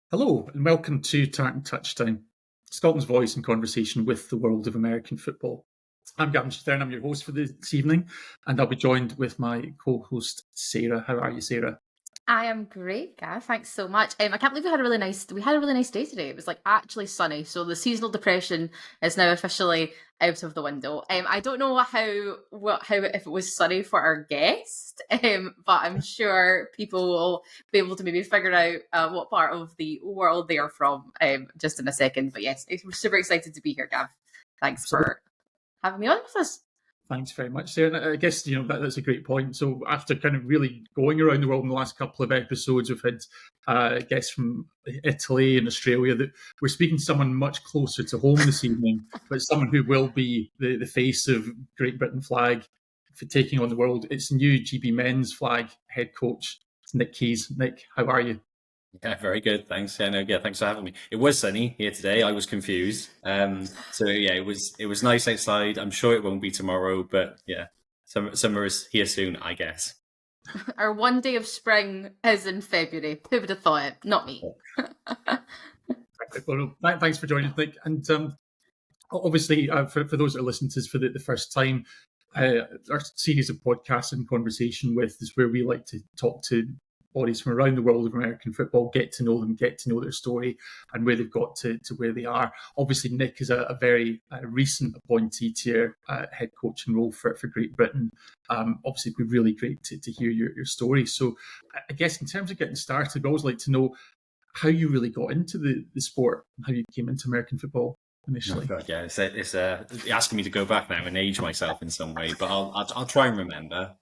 Hello and welcome to Tartan Touchdown, Scotland's voice in conversation with the world of American football. I'm Gavin and Sarah, I'm your host for this evening, and I'll be joined with my co-host Sarah. How are you, Sarah? I am great, Gav. Thanks so much. I can't believe we had a really nice day today. It was like actually sunny, so the seasonal depression is now officially out of the window. I don't know how if it was sunny for our guest, but I'm sure people will be able to maybe figure out what part of the world they are from just in a second. But yes, I'm super excited to be here, Gav. Thanks for having me on with us. Thanks very much, Sarah. And I guess that's a great point. So after kind of really going around the world in the last couple of episodes, we've had guests from Italy and Australia. That we're speaking to someone much closer to home this evening, but someone who will be the face of Great Britain flag for taking on the world. It's new GB men's flag head coach, Nick Keyse. Nick, how are you? Yeah, very good. Thanks. Yeah, thanks for having me. It was sunny here today. I was confused. It was nice outside. I'm sure it won't be tomorrow, but yeah, summer is here soon, I guess. Our one day of spring is in February. Who would have thought it? Not me. Well, thanks for joining us, Nick. And obviously, for those that are listening to us for the first time, our series of podcasts and conversation with is where we like to talk to bodies from around the world of American football, get to know them, get to know their story and where they've got to where they are. Obviously, Nick is a very recent appointee to your head coaching role for Great Britain. Obviously, it'd be really great to hear your story. So I guess in terms of getting started, I always like to know how you really got into the sport and how you came into American football initially. Oh God, yeah, it's asking me to go back now and age myself in some way, but I'll try and remember.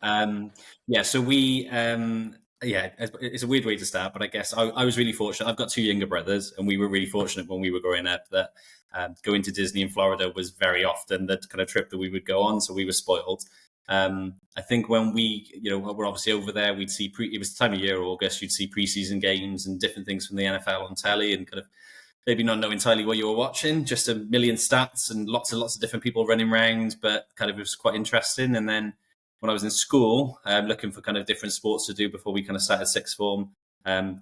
It's a weird way to start, but I guess I was really fortunate. I've got two younger brothers, and we were really fortunate when we were growing up that going to Disney in Florida was very often the kind of trip that we would go on. So we were spoiled. I think when we're obviously over there, we'd see it was the time of year, August, you'd see preseason games and different things from the NFL on telly, and kind of maybe not know entirely what you were watching, just a million stats and lots of different people running around, but kind of it was quite interesting. And then when I was in school, looking for kind of different sports to do before we kind of started sixth form,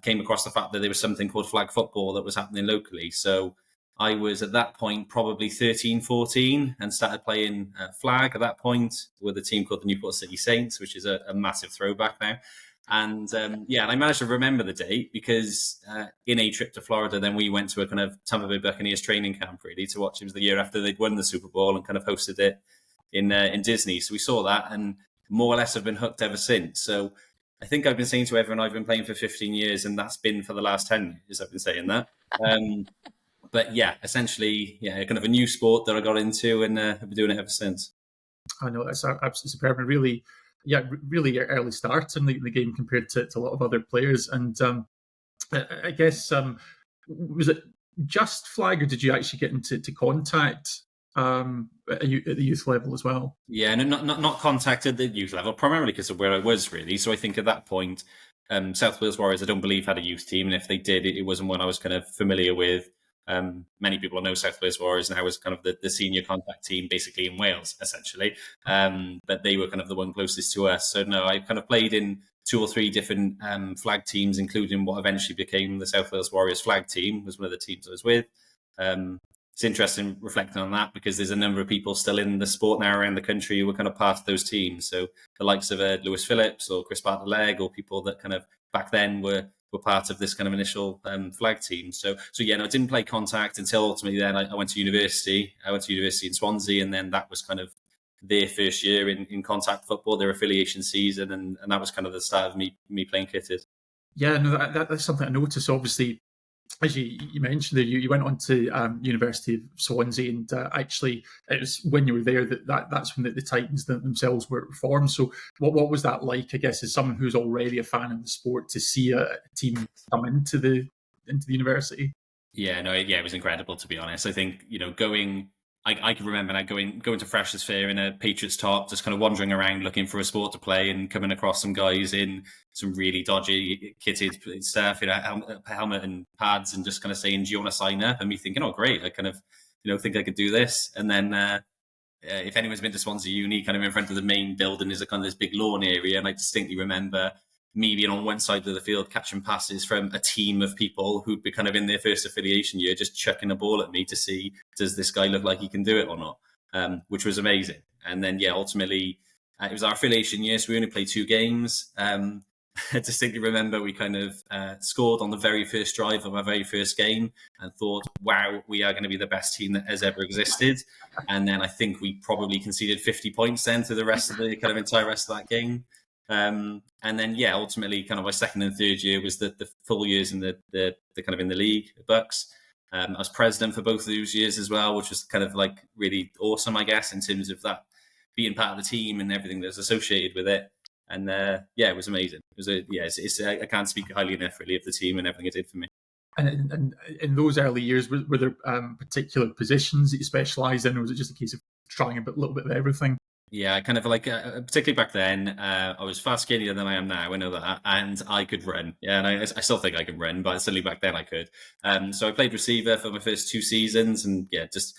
came across the fact that there was something called flag football that was happening locally. So I was at that point probably 13, 14 and started playing flag at that point with a team called the Newport City Saints, which is a massive throwback now. And and I managed to remember the date because in a trip to Florida, then we went to a kind of Tampa Bay Buccaneers training camp really to watch. It was the year after they'd won the Super Bowl and kind of hosted it in Disney. So we saw that and more or less have been hooked ever since. So I think I've been saying to everyone I've been playing for 15 years and that's been for the last 10 years I've been saying that. But yeah, essentially, kind of a new sport that I got into and have been doing it ever since. I know, that's absolutely superb and really early start in the game compared to a lot of other players. And I guess, was it just flag or did you actually get into contact at the youth level as well? Yeah, no, not contact at the youth level, primarily because of where I was really. So I think at that point, South Wales Warriors, I don't believe had a youth team. And if they did, it wasn't one I was kind of familiar with. Many people know South Wales Warriors now as kind of the senior contact team basically in Wales, essentially. But they were kind of the one closest to us. So no, I kind of played in 2 or 3 different flag teams, including what eventually became the South Wales Warriors flag team, was one of the teams I was with. It's interesting reflecting on that because there's a number of people still in the sport now around the country who were kind of part of those teams. So the likes of Lewis Phillips or Chris Bartlett or people that kind of back then were part of this kind of initial flag team. So I didn't play contact until ultimately then I went to university. I went to university in Swansea, and then that was kind of their first year in contact football, their affiliation season, and that was kind of the start of me playing kitted. Yeah, no, that's something I noticed. Obviously, as you mentioned there, you went on to University of Swansea, and actually it was when you were there that's when the Titans themselves were formed. So what was that like, I guess, as someone who's already a fan of the sport, to see a team come into the university? Yeah, no, it was incredible, to be honest. I think, going... I can remember now going to Freshers' Fair in a Patriots top, just kind of wandering around looking for a sport to play and coming across some guys in some really dodgy kitted stuff, helmet and pads, and just kind of saying, do you want to sign up? And me thinking, oh, great, I kind of, think I could do this. And then if anyone's been to Swansea Uni, kind of in front of the main building is a kind of this big lawn area. And I distinctly remember me being on one side of the field catching passes from a team of people who'd be kind of in their first affiliation year, just chucking a ball at me to see, does this guy look like he can do it or not, which was amazing. And then, ultimately, it was our affiliation year, so we only played 2 games. I distinctly remember we kind of scored on the very first drive of our very first game and thought, wow, we are going to be the best team that has ever existed. And then I think we probably conceded 50 points then through the rest of the kind of entire rest of that game. And then, ultimately kind of my second and third year was the full years in the kind of in the league, the Bucks. I was president for both of those years as well, which was kind of like really awesome, I guess, in terms of that being part of the team and everything that's associated with it. And it was amazing. It was I can't speak highly enough really of the team and everything it did for me. And in those early years, were there particular positions that you specialised in, or was it just a case of trying a little bit of everything? Yeah, kind of like, particularly back then, I was far skinnier than I am now, I know that, and I could run. Yeah, and I still think I can run, but certainly back then I could. So I played receiver for my first 2 seasons, and just,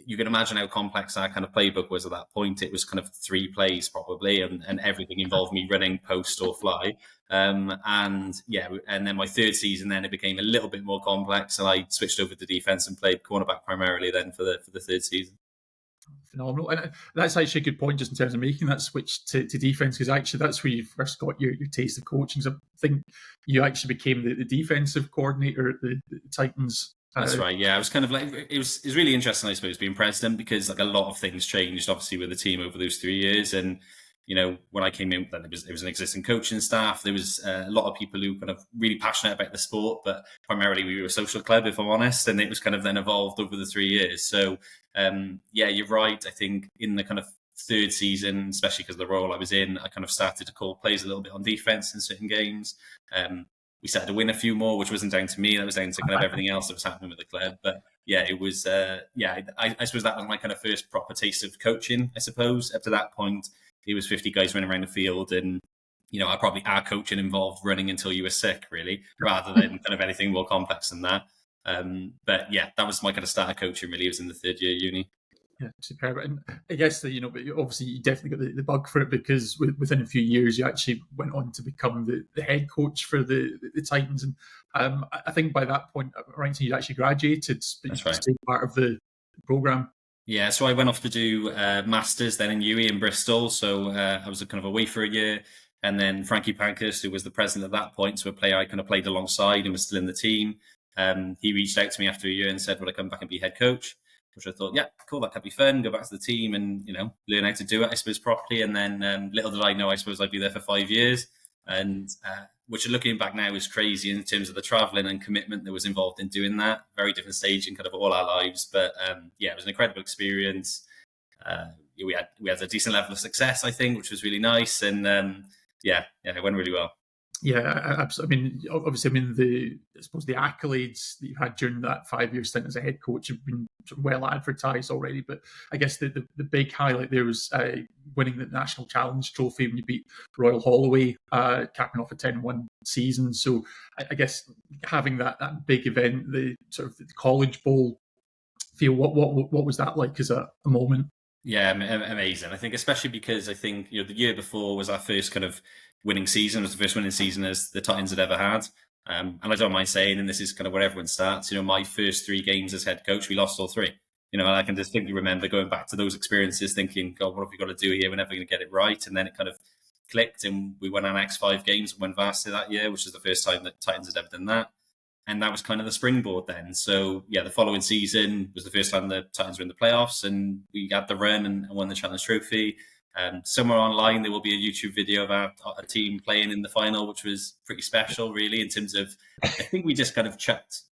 you can imagine how complex our kind of playbook was at that point. It was kind of 3 plays probably, and everything involved me running, post or fly. And then my third season, then it became a little bit more complex, and I switched over to defense and played cornerback primarily then for the third season. Phenomenal. And that's actually a good point just in terms of making that switch to defence, because actually that's where you first got your taste of coaching. So I think you actually became the defensive coordinator at the Titans. That's right. Yeah, I was kind of like, it was really interesting, I suppose, being president, because like a lot of things changed obviously with the team over those 3 years. And when I came in, then there was an existing coaching staff. There was a lot of people who kind of really passionate about the sport, but primarily we were a social club, if I'm honest. And it was kind of then evolved over the 3 years. So you're right. I think in the kind of third season, especially because of the role I was in, I kind of started to call plays a little bit on defense in certain games. We started to win a few more, which wasn't down to me. That was down to kind of everything else that was happening with the club. But it was, I suppose that was my kind of first proper taste of coaching, I suppose. Up to that point, it was 50 guys running around the field, and, our coaching involved running until you were sick, really, rather than kind of anything more complex than that. That was my kind of start of coaching, really. It was in the third year uni. Yeah, superb. And I guess that, but obviously you definitely got the bug for it, because within a few years you actually went on to become the head coach for the Titans. And I think by that point, right, you'd actually graduated, but That's you right. stayed part of the program. Yeah, so I went off to do masters then in UE in Bristol. So I was kind of away for a year. And then Frankie Pankhurst, who was the president at that point, so a player I kind of played alongside and was still in the team, he reached out to me after a year and said, would I come back and be head coach? Which I thought, yeah, cool, that could be fun. Go back to the team and, learn how to do it, I suppose, properly. And then little did I know, I suppose I'd be there for 5 years. And which, looking back now, is crazy in terms of the travelling and commitment that was involved in doing that. Very different stage in kind of all our lives. But it was an incredible experience. We had a decent level of success, I think, which was really nice. And it went really well. Yeah, absolutely. Obviously, I suppose the accolades that you've had during that 5-year stint as a head coach have been well advertised already. But I guess the big highlight there was winning the National Challenge Trophy when you beat Royal Holloway, capping off a 10-1 season. So I guess having that big event, the sort of the College Bowl feel, what was that like as a moment? Yeah, amazing. I think especially because I think the year before was our first kind of winning season. It was the first winning season as the Titans had ever had. And I don't mind saying, and this is kind of where everyone starts, my first 3 games as head coach, we lost all 3. And I can distinctly remember going back to those experiences thinking, God, what have we got to do here? We're never going to get it right. And then it kind of clicked, and we won our next 5 games and went varsity that year, which is the first time that Titans had ever done that. And that was kind of the springboard then. So, the following season was the first time the Titans were in the playoffs, and we had the run and won the Challenge Trophy. Somewhere online, there will be a YouTube video of our team playing in the final, which was pretty special, really, in terms of, I think we just kind of chucked,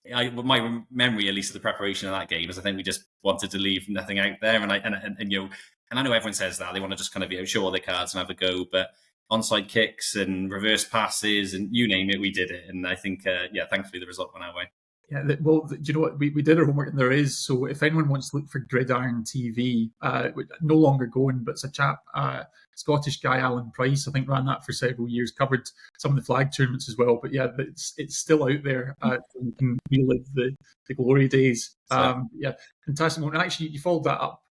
my memory, at least of the preparation of that game, is I think we just wanted to leave nothing out there. And I know everyone says that, they want to just kind of show all their cards and have a go, but onside kicks and reverse passes and you name it, we did it. And I think, thankfully the result went our way. Yeah, well, do you know what? We did our homework, and there is. So if anyone wants to look for Gridiron TV, no longer going, but it's a chap, Scottish guy, Alan Price, I think ran that for several years, covered some of the flag tournaments as well. But it's still out there. You can relive the glory days. Fantastic. Well, actually, you followed that up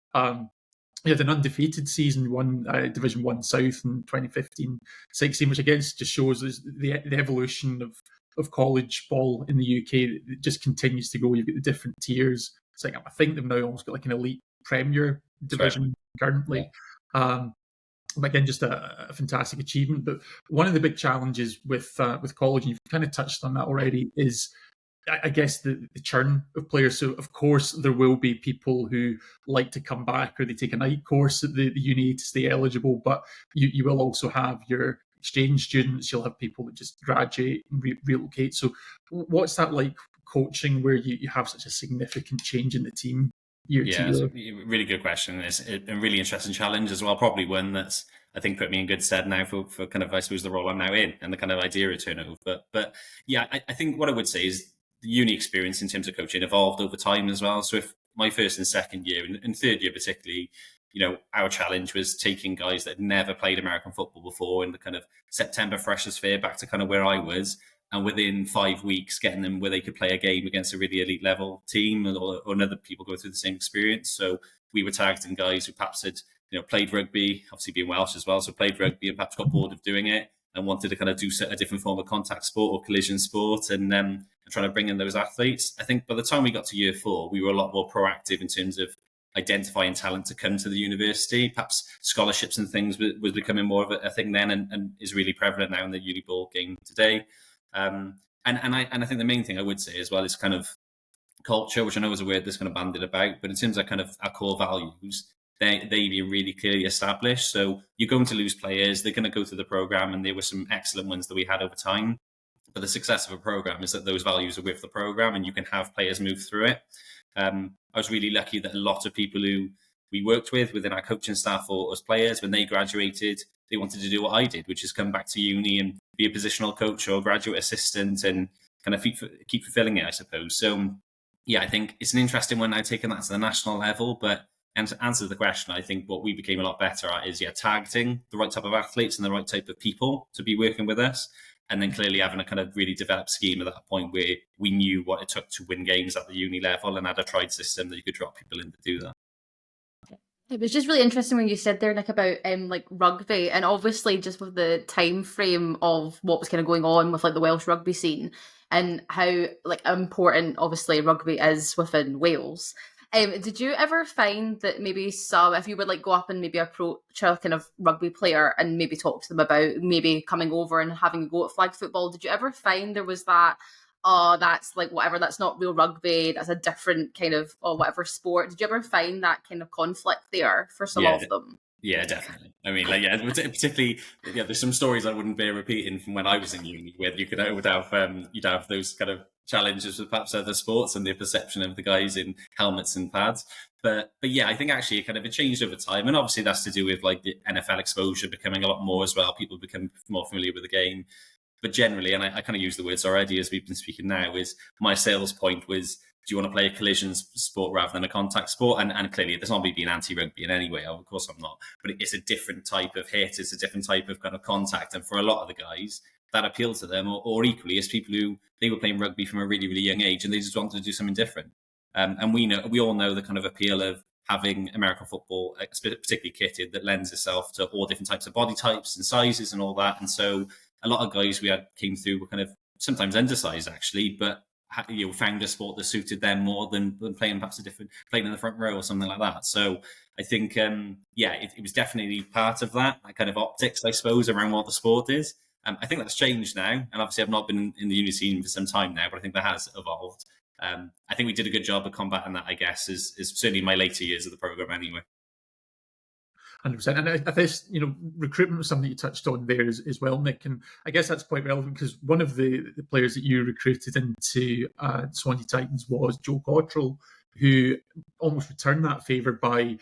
he had an undefeated season, won Division 1 South in 2015-16, which again just shows the evolution of college ball in the UK. It just continues to go. You've got the different tiers. It's like, I think they've now almost got like an elite Premier division currently. Yeah. But again, just a fantastic achievement. But one of the big challenges with college, and you've kind of touched on that already, is I guess the churn of players. So of course there will be people who like to come back, or they take a night course at the uni to stay eligible. But you will also have your exchange students. You'll have people that just graduate and relocate. So what's that like coaching, where you have such a significant change in the team? It's a really good question. It's a really interesting challenge as well. Probably one that's, I think, put me in good stead now for kind of, I suppose, the role I'm now in and the kind of idea of turnover. But yeah, I think what I would say is the uni experience in terms of coaching evolved over time as well. So if my first and second year and third year particularly, our challenge was taking guys that had never played American football before in the kind of September Freshers' Fair back to kind of where I was, and within 5 weeks getting them where they could play a game against a really elite level team, or other people go through the same experience. So we were targeting guys who perhaps had played rugby, obviously being Welsh as well, so played rugby and perhaps got bored of doing it and wanted to kind of do a different form of contact sport or collision sport, and trying to bring in those athletes. I think by the time we got to year 4, we were a lot more proactive in terms of identifying talent to come to the university. Perhaps scholarships and things was becoming more of a thing then, and is really prevalent now in the uni ball game today. And I think the main thing I would say as well is kind of culture, which I know is a word that's kind of bandied about, but in terms of kind of our core values, they be really clearly established. So you're going to lose players, they're going to go through the program, and there were some excellent ones that we had over time. But the success of a program is that those values are with the program, and you can have players move through it. I was really lucky that a lot of people who we worked with within our coaching staff or as players, when they graduated, they wanted to do what I did, which is come back to uni and be a positional coach or graduate assistant and kind of keep fulfilling it, I suppose. So, yeah, I think it's an interesting one now, taking that to the national level. But and to answer the question, I think what we became a lot better at is, targeting the right type of athletes and the right type of people to be working with us. And then clearly having a kind of really developed scheme at that point where we knew what it took to win games at the uni level and had a tried system that you could drop people in to do that. It was just really interesting when you said there, Nick, about like rugby, and obviously just with the time frame of what was kind of going on with like the Welsh rugby scene and how like important obviously rugby is within Wales. Did you ever find that maybe if you would like go up and maybe approach a kind of rugby player and maybe talk to them about maybe coming over and having a go at flag football, did you ever find there was that, that's like whatever, that's not real rugby, that's a different kind of whatever sport? Did you ever find that kind of conflict there for some of them? Yeah, definitely. I mean, particularly, there's some stories I wouldn't bear repeating from when I was in uni, where you'd have those kind of challenges with perhaps other sports and the perception of the guys in helmets and pads. But yeah, I think actually it changed over time, and obviously that's to do with like the NFL exposure becoming a lot more as well. People become more familiar with the game. But generally, and I kind of use the words already as we've been speaking now, is my sales point was, do you want to play a collision sport rather than a contact sport? And clearly, there's not me being anti-rugby in any way. Of course, I'm not. But it's a different type of hit. It's a different type of kind of contact. And for a lot of the guys, that appealed to them, or equally as people who they were playing rugby from a really, really young age, and they just wanted to do something different. And we all know the kind of appeal of having American football, particularly kitted, that lends itself to all different types of body types and sizes and all that. And so a lot of guys we had came through were kind of sometimes undersized actually, but found a sport that suited them more than playing perhaps playing in the front row or something like that. So I think, it was definitely part of that kind of optics, I suppose, around what the sport is. I think that's changed now, and obviously I've not been in the uni scene for some time now, but I think that has evolved. I think we did a good job of combating that, I guess, is certainly my later years of the program anyway. 100%. And I guess, recruitment was something you touched on there as well, Nick. And I guess that's quite relevant because one of the players that you recruited into Swansea Titans was Joe Cottrell, who almost returned that favour by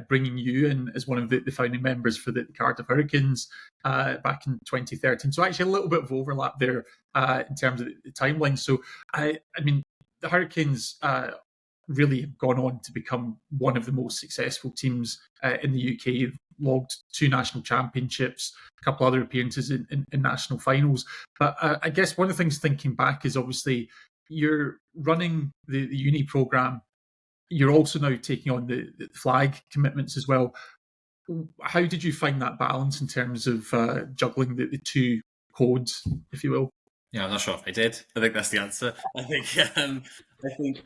bringing you in as one of the founding members for the Cardiff Hurricanes back in 2013. So actually a little bit of overlap there in terms of the timeline. So, I mean, the Hurricanes really have gone on to become one of the most successful teams in the UK, logged 2 national championships, a couple other appearances in national finals. But I guess one of the things thinking back is obviously you're running the uni programme you're also now taking on the flag commitments as well. How did you find that balance in terms of juggling the two codes, if you will? Yeah, I'm not sure if I did. I think that's the answer. I think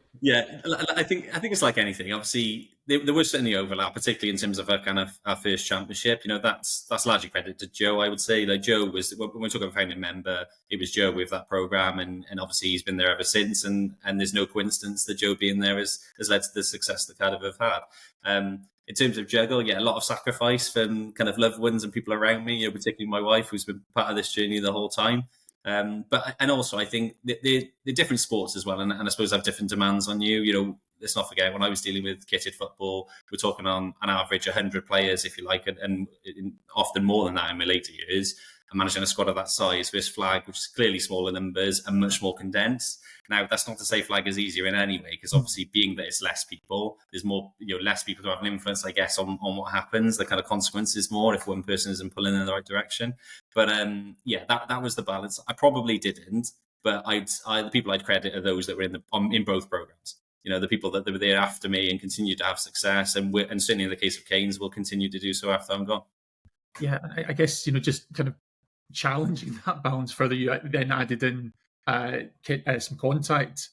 it's like anything. Obviously, there was certainly overlap, particularly in terms of our first championship. That's largely credit to Joe. I would say, like, Joe was, when we talk about founding member, it was Joe with that program, and obviously he's been there ever since. And there's no coincidence that Joe being there has led to the success that Cardiff have had. In terms of juggle, a lot of sacrifice from kind of loved ones and people around me. Particularly my wife, who's been part of this journey the whole time. But also I think they're different sports as well, and I suppose have different demands on you. Let's not forget, when I was dealing with kitted football, we're talking on average 100 players, if you like, and often more than that in my later years. And managing a squad of that size versus flag, which is clearly smaller numbers and much more condensed. Now, that's not to say flag is easier in any way, because obviously being that it's less people, there's more, less people to have an influence, I guess, on what happens, the kind of consequences more if one person isn't pulling in the right direction. But that was the balance. I probably didn't, but the people I'd credit are those that were in both programs. The people that were there after me and continue to have success, and certainly in the case of Keynes, will continue to do so after I'm gone. Yeah, I guess just kind of challenging that balance further, you then added in some contact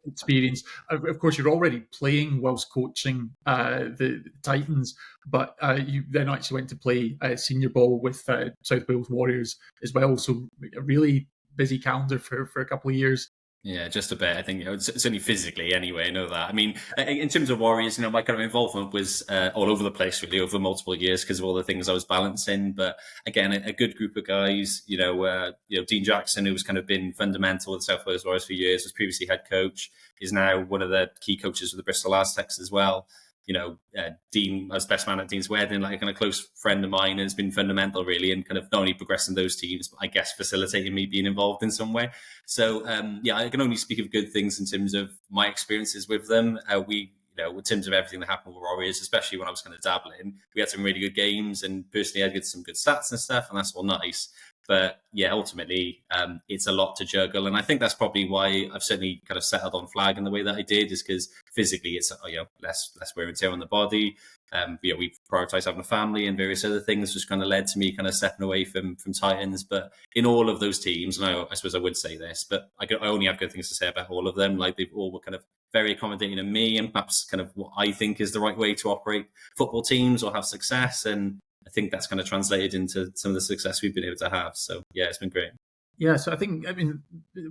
experience. Of course, you're already playing whilst coaching the Titans, but you then actually went to play senior ball with South Wales Warriors as well. So a really busy calendar for a couple of years. Yeah, just a bit. I think certainly physically anyway, I know that. I mean, in terms of Warriors, my kind of involvement was all over the place really over multiple years because of all the things I was balancing. But again, a good group of guys, Dean Jackson, who's kind of been fundamental with South Wales Warriors for years, was previously head coach, is now one of the key coaches with the Bristol Aztecs as well. Dean, as best man at Dean's wedding, like a kind of close friend of mine, has been fundamental really in kind of not only progressing those teams, but I guess facilitating me being involved in some way. So I can only speak of good things in terms of my experiences with them. In terms of everything that happened with Warriors, especially when I was kind of dabbling, we had some really good games, and personally I did some good stats and stuff, and that's all nice. But ultimately, it's a lot to juggle, and I think that's probably why I've certainly kind of settled on flag in the way that I did, is because physically it's less wear and tear on the body. We prioritise having a family and various other things, which kind of led to me kind of stepping away from Titans. But in all of those teams, and I suppose I would say this, but I only have good things to say about all of them. Like, they've all were kind of very accommodating to me, and perhaps kind of what I think is the right way to operate football teams or have success. And I think that's kind of translated into some of the success we've been able to have. So it's been great. Yeah, so I think,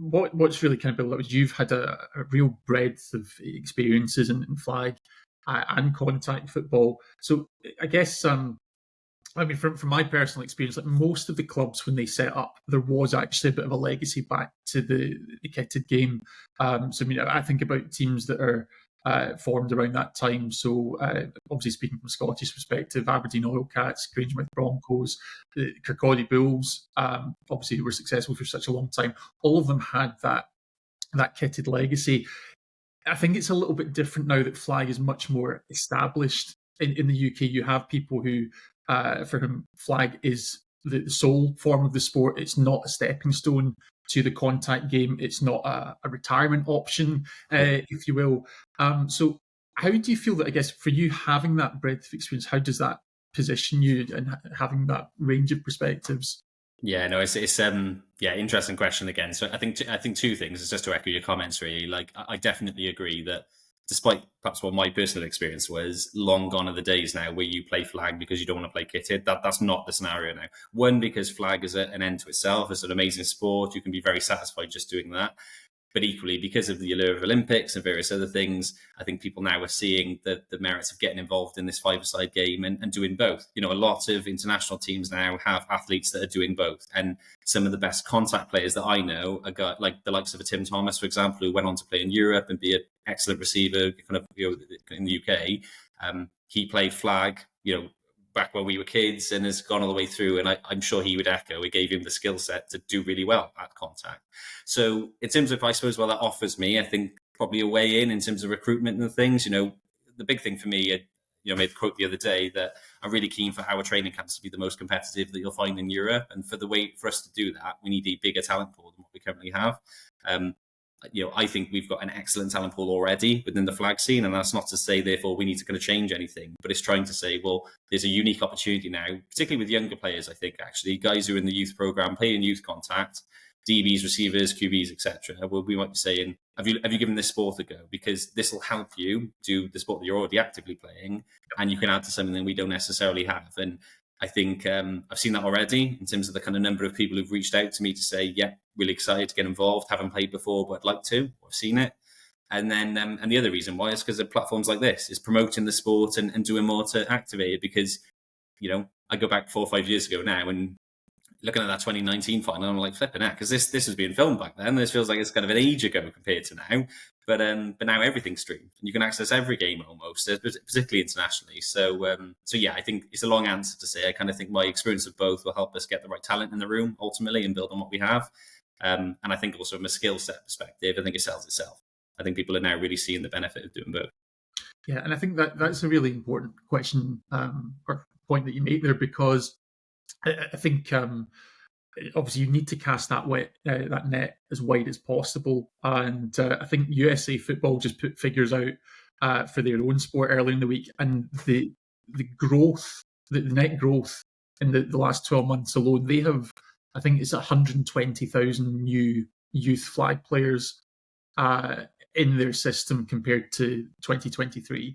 what's really kind of built up is you've had a real breadth of experiences in flag and contact football. So I guess, from my personal experience, like most of the clubs when they set up, there was actually a bit of a legacy back to the kitted game. I think about teams that are formed around that time. So obviously speaking from a Scottish perspective, Aberdeen Oil Cats, Grangemouth Broncos, the Kirkcaldy Bulls, obviously who were successful for such a long time. All of them had that kitted legacy. I think it's a little bit different now that flag is much more established in the UK. You have people who, for whom flag is the sole form of the sport. It's not a stepping stone to the contact game. It's not a retirement option, if you will. So how do you feel that, I guess, for you having that breadth of experience, how does that position you and having that range of perspectives? Yeah, no, it's interesting question again. So I think two things. It's just to echo your comments, really. Like, I definitely agree that despite perhaps what my personal experience was, long gone are the days now where you play flag because you don't want to play kitted. That's not the scenario now. One, because flag is an end to itself. It's an amazing sport. You can be very satisfied just doing that. But equally, because of the allure of Olympics and various other things, I think people now are seeing the merits of getting involved in this five-a-side game and doing both. A lot of international teams now have athletes that are doing both. And some of the best contact players that I know are like the likes of a Tim Thomas, for example, who went on to play in Europe and be an excellent receiver kind of in the UK. He played flag, back when we were kids, and has gone all the way through. And I'm sure he would echo, it gave him the skill set to do really well at contact. So in terms of, I suppose, what that offers me, I think probably a way in terms of recruitment and things. The big thing for me, I made a quote the other day that I'm really keen for our training camps to be the most competitive that you'll find in Europe. And for us to do that, we need a bigger talent pool than what we currently have. I think we've got an excellent talent pool already within the flag scene, and that's not to say therefore we need to kind of change anything, but it's trying to say, well, there's a unique opportunity now, particularly with younger players. I think actually guys who are in the youth program, playing youth contact, DBs, receivers, QBs, etc. Well, we might be saying, have you given this sport a go? Because this will help you do the sport that you're already actively playing, and you can add to something that we don't necessarily have. And I think I've seen that already in terms of the kind of number of people who've reached out to me to say, yeah, really excited to get involved, haven't played before, but I'd like to, I've seen it. And then, and the other reason why is because of platforms like this, is promoting the sport and doing more to activate it. Because, I go back 4 or 5 years ago now and looking at that 2019 final, I'm like, flipping out, because this was being filmed back then. This feels like it's kind of an age ago compared to now. But now everything's streamed. You can access every game almost, particularly internationally. So yeah, I think it's a long answer to say. I kind of think my experience of both will help us get the right talent in the room ultimately and build on what we have. And I think also from a skill set perspective, I think it sells itself. I think people are now really seeing the benefit of doing both. Yeah, and I think that's a really important question or point that you make there, because I think obviously you need to cast that net as wide as possible. And I think USA Football just put figures out for their own sport earlier in the week, and the growth, the net growth in the last 12 months alone, they have, I think it's 120,000 new youth flag players in their system compared to 2023.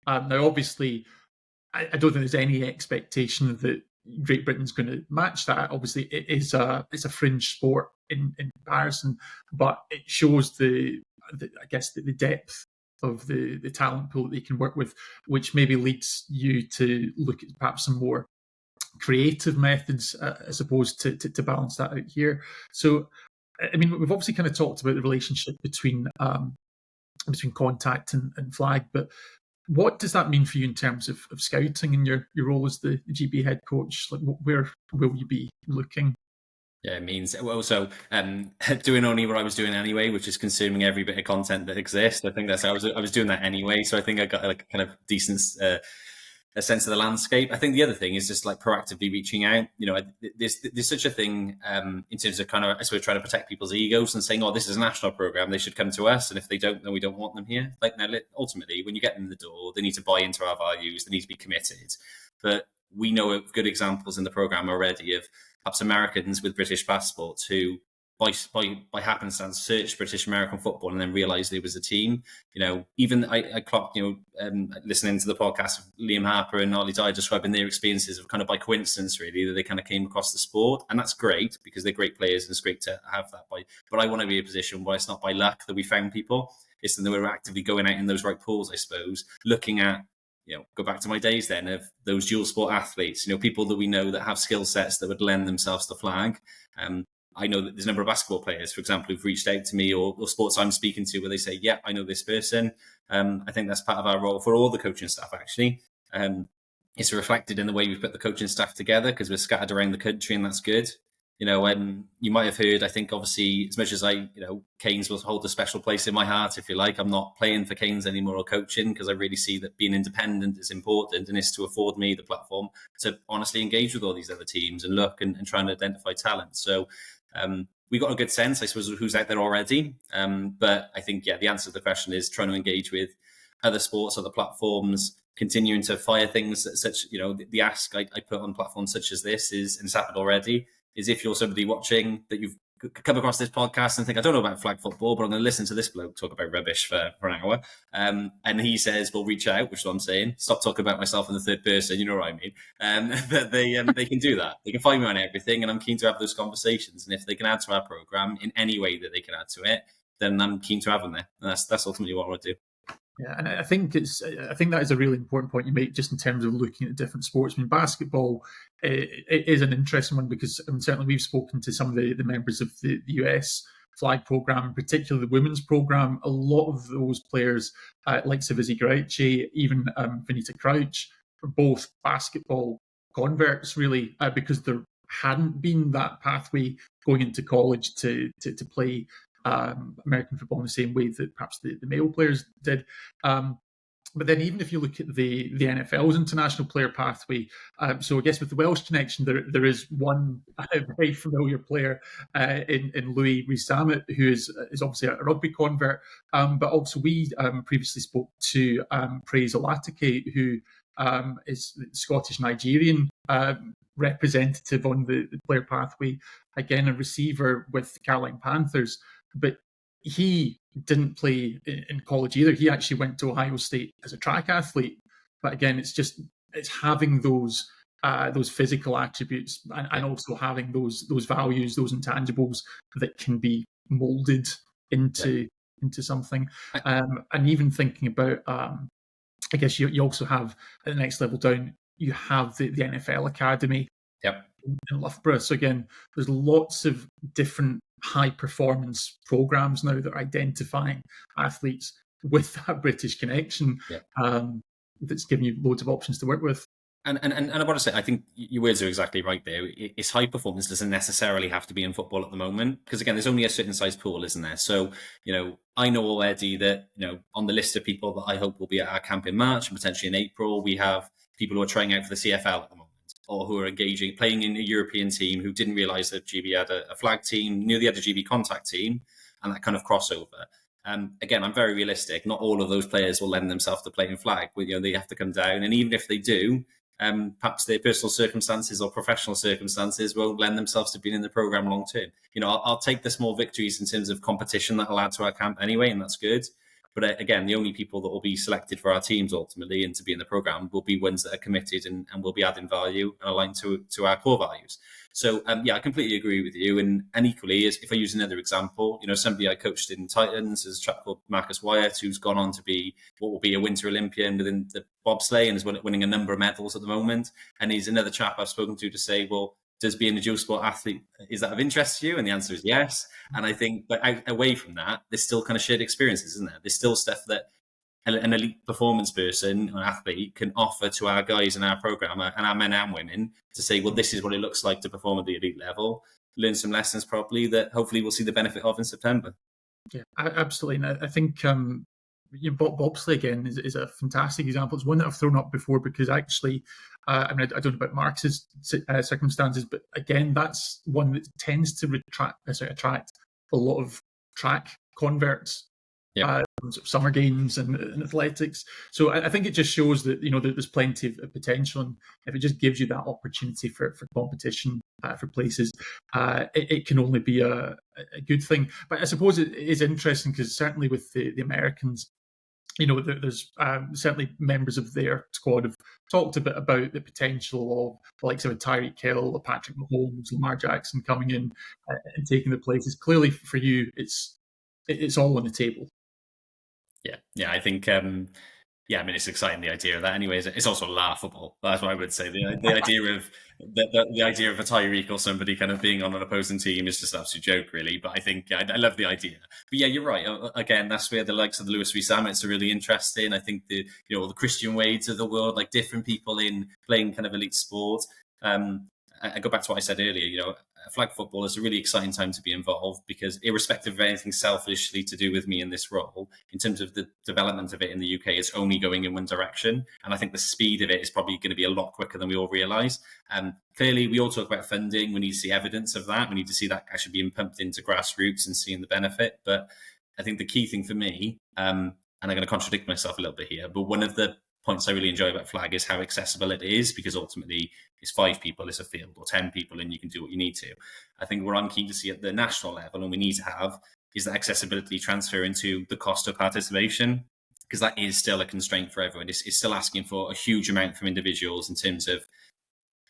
Now, obviously, I don't think there's any expectation that Great Britain's going to match that. Obviously, it's a fringe sport in comparison, but it shows the depth of the talent pool that they can work with, which maybe leads you to look at perhaps some more creative methods as opposed to balance that out here. So, I mean, we've obviously kind of talked about the relationship between contact and flag, but what does that mean for you in terms of scouting and your role as the GB head coach? Like, where will you be looking? Yeah, it means, well, so doing only what I was doing anyway, which is consuming every bit of content that exists. I think I was doing that anyway, so I think I got like a kind of decent a sense of the landscape. I think the other thing is just like proactively reaching out. There's such a thing in terms of kind of, I suppose, trying to protect people's egos and saying, oh, this is a national program, they should come to us, and if they don't, then we don't want them here. Like, now, ultimately, when you get them in the door, they need to buy into our values, they need to be committed. But we know of good examples in the program already of perhaps Americans with British passports who by happenstance searched British American football and then realised it was a team. Even I clocked, listening to the podcast of Liam Harper and Ollie Dyer describing their experiences of kind of by coincidence, really, that they kind of came across the sport. And that's great because they're great players and it's great to have that. But I want to be in a position where it's not by luck that we found people. It's that we're actively going out in those right pools, I suppose, looking at, go back to my days then of those dual sport athletes, people that we know that have skill sets that would lend themselves to flag. I know that there's a number of basketball players, for example, who've reached out to me or sports I'm speaking to where they say, yeah, I know this person. I think that's part of our role for all the coaching staff, actually. It's reflected in the way we've put the coaching staff together because we're scattered around the country, and that's good. You might have heard, I think, obviously, as much as Keynes will hold a special place in my heart, if you like, I'm not playing for Keynes anymore or coaching because I really see that being independent is important and is to afford me the platform to honestly engage with all these other teams and look and try and identify talent. So we got a good sense, I suppose, of who's out there already. But I think, the answer to the question is trying to engage with other sports, other platforms, continuing to fire things such, the ask I put on platforms such as this is, and it's happened already, is if you're somebody watching that you've come across this podcast and think, I don't know about flag football, but I'm going to listen to this bloke talk about rubbish for an hour. And he says, well, reach out, which is what I'm saying. Stop talking about myself in the third person, you know what I mean? But they can do that. They can find me on everything, and I'm keen to have those conversations. And if they can add to our programme in any way that they can add to it, then I'm keen to have them there. And that's ultimately what I want to do. Yeah, and I think that is a really important point you make, just in terms of looking at different sports. I mean, basketball it is an interesting one because certainly we've spoken to some of the members of the US flag program, particularly the women's program. A lot of those players, like Savizzi Graici, even Vanita Crouch, are both basketball converts, really, because there hadn't been that pathway going into college to play American football in the same way that perhaps the male players did. But then even if you look at the NFL's international player pathway, so I guess with the Welsh connection, there is one very familiar player in Louis Rees-Zammit, who is obviously a rugby convert, but also we previously spoke to Praise Olatake, who is the Scottish Nigerian representative on the player pathway, again a receiver with the Caroline Panthers, but he didn't play in college either. He actually went to Ohio State as a track athlete. But again, it's having those physical attributes and also having those values, those intangibles that can be molded into something. And even thinking about, I guess you also have at the next level down, you have the NFL Academy. Yep. In Loughborough. So again, there's lots of different high performance programs now that are identifying athletes with that British connection. That's giving you loads of options to work with. And I want to say, I think your words are exactly right there. It's high performance doesn't necessarily have to be in football at the moment, because again, there's only a certain size pool, isn't there? So, I know already that, on the list of people that I hope will be at our camp in March and potentially in April, we have people who are trying out for the CFL at the moment, or who are playing in a European team, who didn't realise that GB had a flag team, knew they had a GB contact team, and that kind of crossover. Again, I'm very realistic. Not all of those players will lend themselves to playing flag. They have to come down, and even if they do, perhaps their personal circumstances or professional circumstances won't lend themselves to being in the programme long term. I'll take the small victories in terms of competition that will add to our camp anyway, and that's good. But again, the only people that will be selected for our teams ultimately and to be in the programme will be ones that are committed and will be adding value and aligned to our core values. So, I completely agree with you. And equally, if I use another example, somebody I coached in Titans is a chap called Marcus Wyatt, who's gone on to be what will be a Winter Olympian within the bobsleigh and is winning a number of medals at the moment. And he's another chap I've spoken to say, well, does being a dual sport athlete, is that of interest to you? And the answer is yes. And I think, but away from that, there's still kind of shared experiences, isn't there? There's still stuff that an elite performance person, an athlete, can offer to our guys in our program and our men and women to say, well, this is what it looks like to perform at the elite level, learn some lessons properly that hopefully we'll see the benefit of in September. Yeah, absolutely. And I think bobsleigh again is a fantastic example. It's one that I've thrown up before because actually, I don't know about Marcus's circumstances, but again, that's one that tends to attract a lot of track converts. Summer games and athletics. So I think it just shows that there's plenty of potential, and if it just gives you that opportunity for competition for places, it can only be a good thing. But I suppose it is interesting because certainly with the Americans, there's certainly members of their squad have talked a bit about the potential of the likes of a Tyreek Hill, a Patrick Mahomes, Lamar Jackson coming in and taking the places. Clearly for you, it's all on the table. Yeah, I think, it's exciting, the idea of that. Anyways, it's also laughable. That's what I would say. The idea of the idea of a Tyreek or somebody kind of being on an opposing team is just an absolute joke, really. But I think I love the idea. But yeah, you're right. Again, that's where the likes of the Louis Rees-Zammits are really interesting. I think the Christian Wades of the world, like different people in playing kind of elite sport. I go back to what I said earlier. Flag football is a really exciting time to be involved because irrespective of anything selfishly to do with me in this role, in terms of the development of it in the UK, it's only going in one direction. And I think the speed of it is probably going to be a lot quicker than we all realise. Clearly, we all talk about funding. We need to see evidence of that. We need to see that actually being pumped into grassroots and seeing the benefit. But I think the key thing for me, and I'm going to contradict myself a little bit here, but one of the points I really enjoy about flag is how accessible it is, because ultimately it's 5 people, it's a field, or 10 people, and you can do what you need to. I think what I'm keen to see at the national level, and we need to have, is that accessibility transfer into the cost of participation, because that is still a constraint for everyone. It's still asking for a huge amount from individuals in terms of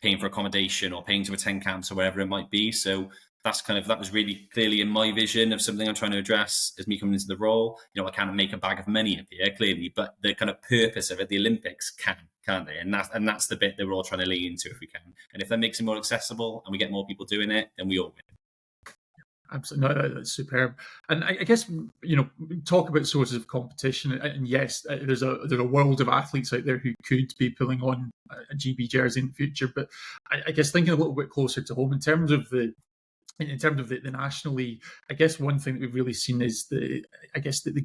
paying for accommodation or paying to attend camps or whatever it might be. So that was really clearly in my vision of something I'm trying to address as me coming into the role. I can't make a bag of money appear, clearly, but the kind of purpose of it, the Olympics can't they? And that's the bit that we're all trying to lean into if we can. And if that makes it more accessible and we get more people doing it, then we all win. Absolutely, no, that's superb. And I guess talk about sources of competition. And yes, there's a world of athletes out there who could be pulling on a GB jersey in the future. But I guess thinking a little bit closer to home in terms of the in terms of the National League, I guess one thing that we've really seen is the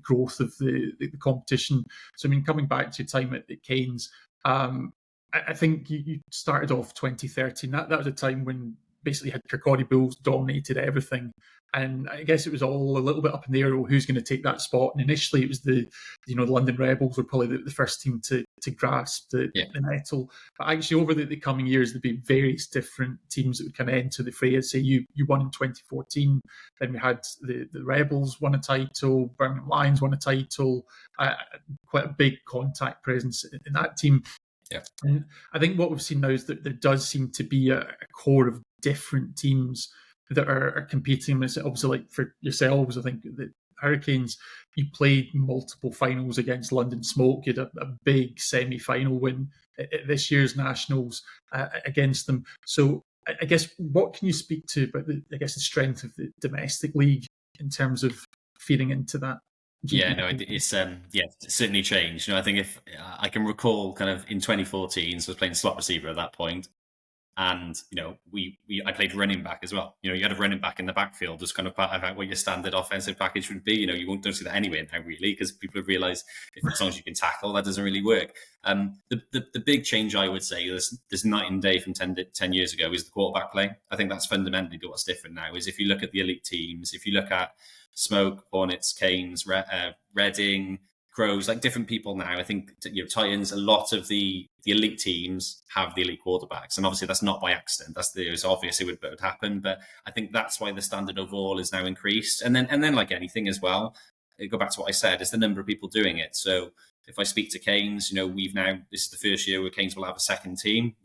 growth of the competition. So I mean, coming back to your time at Keynes, I think you started off 2013. That was a time when basically had Kirkcaldy Bulls dominated everything, and I guess it was all a little bit up in the air. Well, who's going to take that spot? And initially, it was the London Rebels were probably the first team to grasp the nettle. But actually, over the coming years, there'd be various different teams that would kind of enter the fray. I'd say you won in 2014. Then we had the Rebels won a title. Birmingham Lions won a title. Quite a big contact presence in that team. Yeah. And I think what we've seen now is that there does seem to be a core of different teams that are competing. Obviously, like for yourselves, I think the Hurricanes, you played multiple finals against London Smoke. You had a big semi-final win at this year's Nationals against them. So I guess what can you speak to about the strength of the domestic league in terms of feeding into that? Yeah, no, it's certainly changed. I think if I can recall, kind of in 2014, so I was playing slot receiver at that point, and I played running back as well. You had a running back in the backfield as kind of part of what your standard offensive package would be. You don't see that anywhere now, really, because people have realised as long as you can tackle, that doesn't really work. The big change, I would say, this night and day from 10 years ago is the quarterback play. I think that's fundamentally what's different now. Is if you look at the elite teams, if you look at Smoke, Hornets, Keynes, Reading, Crows, like different people now. I think Titans, a lot of the elite teams have the elite quarterbacks, and obviously that's not by accident. It's obvious it would happen, but I think that's why the standard overall is now increased. And then like anything as well, I go back to what I said, is the number of people doing it. So if I speak to Keynes, this is the first year where Keynes will have a second team,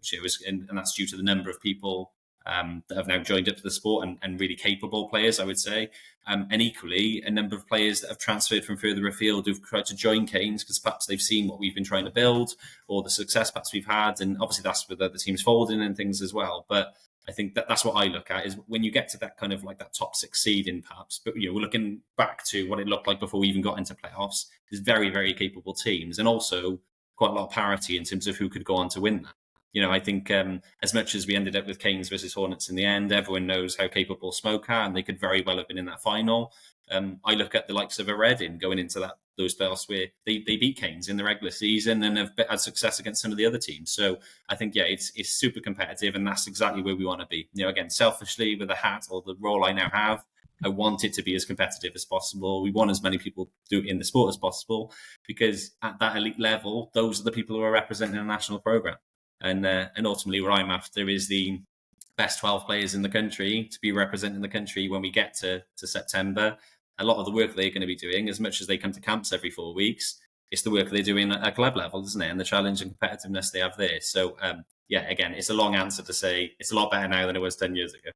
and that's due to the number of people that have now joined up to the sport and really capable players, I would say. And equally, a number of players that have transferred from further afield who've tried to join Keynes because perhaps they've seen what we've been trying to build or the success perhaps we've had. And obviously that's with other teams folding and things as well. But I think that's what I look at, is when you get to that kind of like that top 6 seed in perhaps, but we're looking back to what it looked like before we even got into playoffs. There's very, very capable teams, and also quite a lot of parity in terms of who could go on to win that. I think as much as we ended up with Keynes versus Hornets in the end, everyone knows how capable Smoke are, and they could very well have been in that final. I look at the likes of a Reading going into those playoffs where they beat Keynes in the regular season and have had success against some of the other teams. So I think, it's super competitive, and that's exactly where we want to be. Again, selfishly, with the hat or the role I now have, I want it to be as competitive as possible. We want as many people do it in the sport as possible, because at that elite level, those are the people who are representing a national program. And ultimately, what I'm after is the best 12 players in the country to be representing the country when we get to September. A lot of the work they're going to be doing, as much as they come to camps every 4 weeks, it's the work they're doing at club level, isn't it? And the challenge and competitiveness they have there. So, again, it's a long answer to say it's a lot better now than it was 10 years ago.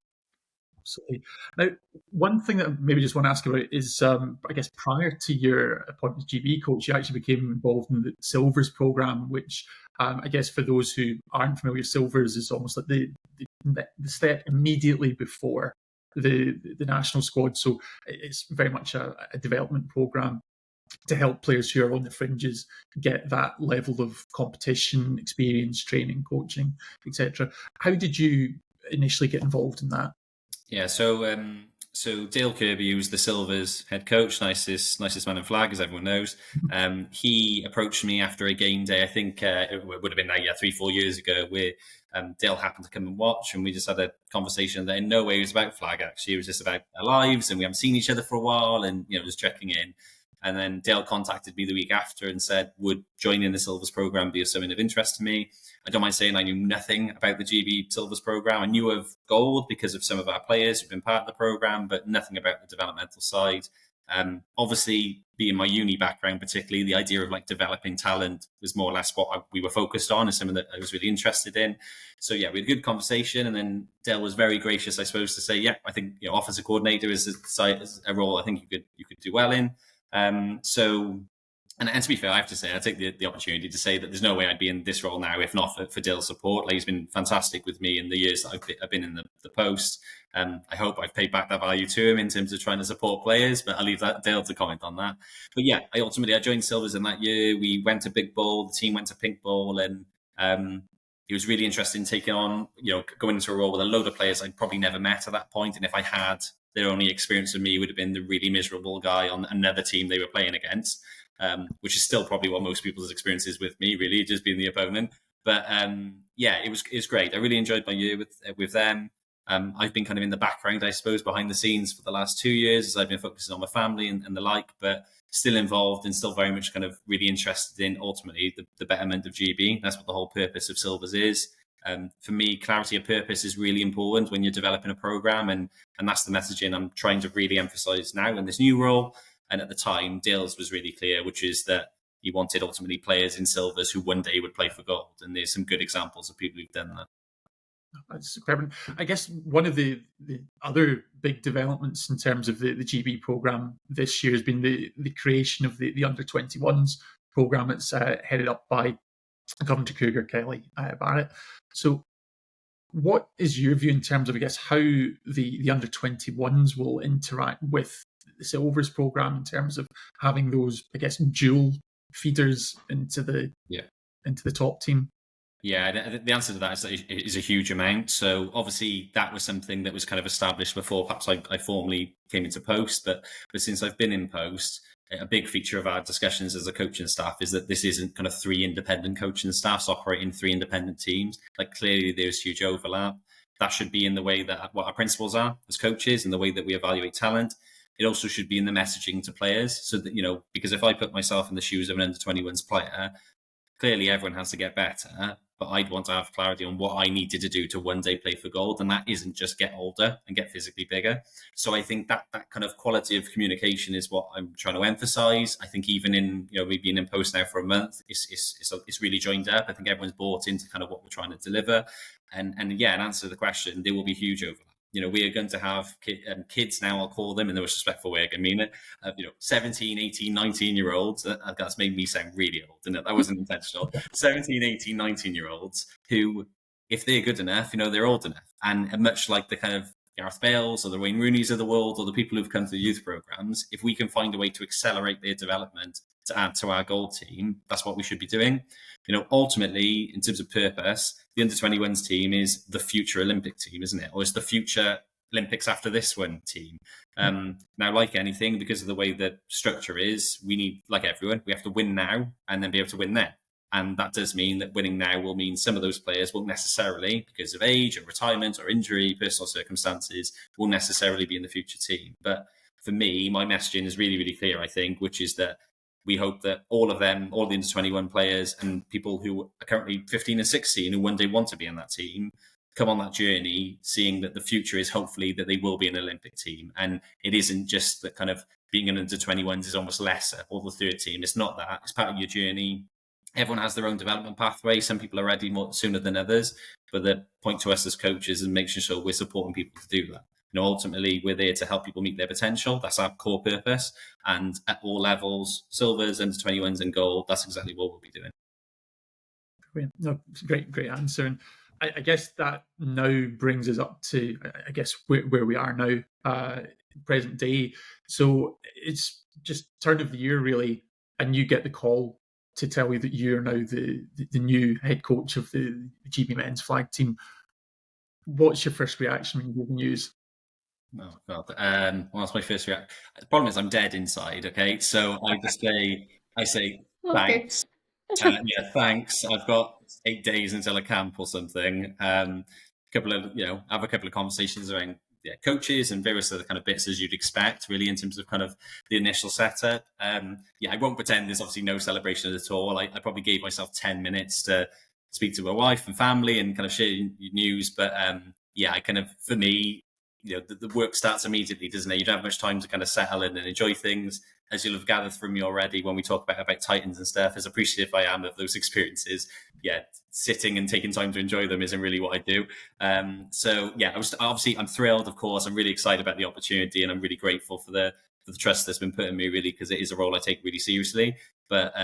Absolutely. Now, one thing that I maybe just want to ask about is, I guess prior to your appointment as GB coach, you actually became involved in the Silvers program, which I guess for those who aren't familiar, Silvers is almost like the step immediately before the national squad. So it's very much a development program to help players who are on the fringes get that level of competition, experience, training, coaching, etc. How did you initially get involved in that? Yeah, so Dale Kirby, who's the Silvers head coach, nicest man in flag, as everyone knows, he approached me after a game day. I think it would have been 3-4 years ago, where Dale happened to come and watch, and we just had a conversation that in no way was about flag. Actually, it was just about our lives, and we haven't seen each other for a while, and just checking in. And then Dale contacted me the week after and said, would joining the Silvers program be something of interest to me? I don't mind saying I knew nothing about the GB Silvers program. I knew of Gold because of some of our players who've been part of the program, but nothing about the developmental side. Obviously, being my uni background, particularly, the idea of like developing talent was more or less what we were focused on, and something that I was really interested in. So we had a good conversation, and then Dale was very gracious, I suppose, to say, I think offensive coordinator is a role I think you could do well in. And to be fair, I have to say, I take the opportunity to say that there's no way I'd be in this role now if not for Dale's support. Like, he's been fantastic with me in the years that I've been in the post. I hope I've paid back that value to him in terms of trying to support players, but I'll leave Dale to comment on that. But I joined Silvers in that year. We went to Big Bowl, the team went to Pink Bowl, and he was really interested in taking on, going into a role with a load of players I'd probably never met at that point. And if I had, their only experience with me would have been the really miserable guy on another team they were playing against, which is still probably what most people's experience is with me, really, just being the opponent. But it was great. I really enjoyed my year with them. I've been kind of in the background, I suppose, behind the scenes for the last 2 years as I've been focusing on my family and the like, but still involved and still very much kind of really interested in ultimately the betterment of GB. That's what the whole purpose of Silvers is. For me, clarity of purpose is really important when you're developing a program, and that's the messaging I'm trying to really emphasize now in this new role. And at the time, Dale's was really clear, which is that he wanted ultimately players in Silvers who one day would play for gold. And there's some good examples of people who've done that. That's incredible. I guess one of the other big developments in terms of the GB programme this year has been the creation of the under-21s programme. It's headed up by Coventry Cougar Kelly Barrett. So what is your view in terms of, I guess, how the under-21s will interact with the Silvers programme in terms of having those, I guess, dual feeders into the top team? Yeah, the answer to that is a huge amount. So obviously that was something that was kind of established before perhaps I formally came into post. But since I've been in post, a big feature of our discussions as a coaching staff is that this isn't kind of 3 independent coaching staffs operating 3 independent teams. Like, clearly there's huge overlap. That should be in the way that what our principles are as coaches and the way that we evaluate talent. It also should be in the messaging to players, so that, because if I put myself in the shoes of an under-21s player, clearly everyone has to get better, but I'd want to have clarity on what I needed to do to one day play for gold. And that isn't just get older and get physically bigger. So I think that kind of quality of communication is what I'm trying to emphasize. I think even in, me being in post now for a month, it's really joined up. I think everyone's bought into kind of what we're trying to deliver. And in answer to the question, there will be huge overlap. We are going to have kids now, I'll call them in the most respectful way I can mean it, 17, 18, 19-year-olds. That's made me sound really old, and that wasn't intentional. 17, 18, 19-year-olds who, if they're good enough, they're old enough. And much like the kind of Gareth Bales or the Wayne Rooneys of the world or the people who've come to the youth programs, if we can find a way to accelerate their development to add to our gold team, that's what we should be doing. Ultimately, in terms of purpose, the under-21s team is the future Olympic team, isn't it? Or is the future Olympics after this one team? Now, like anything, because of the way the structure is, we need, like everyone, we have to win now and then be able to win then. And that does mean that winning now will mean some of those players won't necessarily, because of age or retirement or injury, personal circumstances, will necessarily be in the future team. But for me, my messaging is really, really clear, I think, which is that we hope that all of them, all the under-21 players and people who are currently 15 and 16 who one day want to be in that team, come on that journey, seeing that the future is hopefully that they will be an Olympic team. And it isn't just that kind of being an under-21s is almost lesser, or the third team. It's not that. It's part of your journey. Everyone has their own development pathway. Some people are ready more sooner than others. But the point to us as coaches is making sure we're supporting people to do that. Ultimately, we're there to help people meet their potential. That's our core purpose. And at all levels, Silvers, under-21s and gold, that's exactly what we'll be doing. Brilliant. No, it's a great answer. And I guess that now brings us up to, I guess, where we are now, present day. So it's just turn of the year, really, and you get the call to tell you that you're now the new head coach of the GB men's flag team. What's your first reaction when you hear the news? Oh God! That's my first reaction. The problem is I'm dead inside. Okay, so I say thanks. Thanks. I've got 8 days until a camp or something. Have a couple of conversations around coaches and various other kind of bits as you'd expect, really, in terms of kind of the initial setup. I won't pretend there's obviously no celebration at all. I probably gave myself 10 minutes to speak to my wife and family and kind of share news. But I kind of, for me, the work starts immediately, doesn't it? You don't have much time to kind of settle in and enjoy things. As you'll have gathered from me already, when we talk about Titans and stuff, as appreciative I am of those experiences, sitting and taking time to enjoy them isn't really what I do. I'm thrilled, of course. I'm really excited about the opportunity, and I'm really grateful for the trust that's been put in me, really, because it is a role I take really seriously. But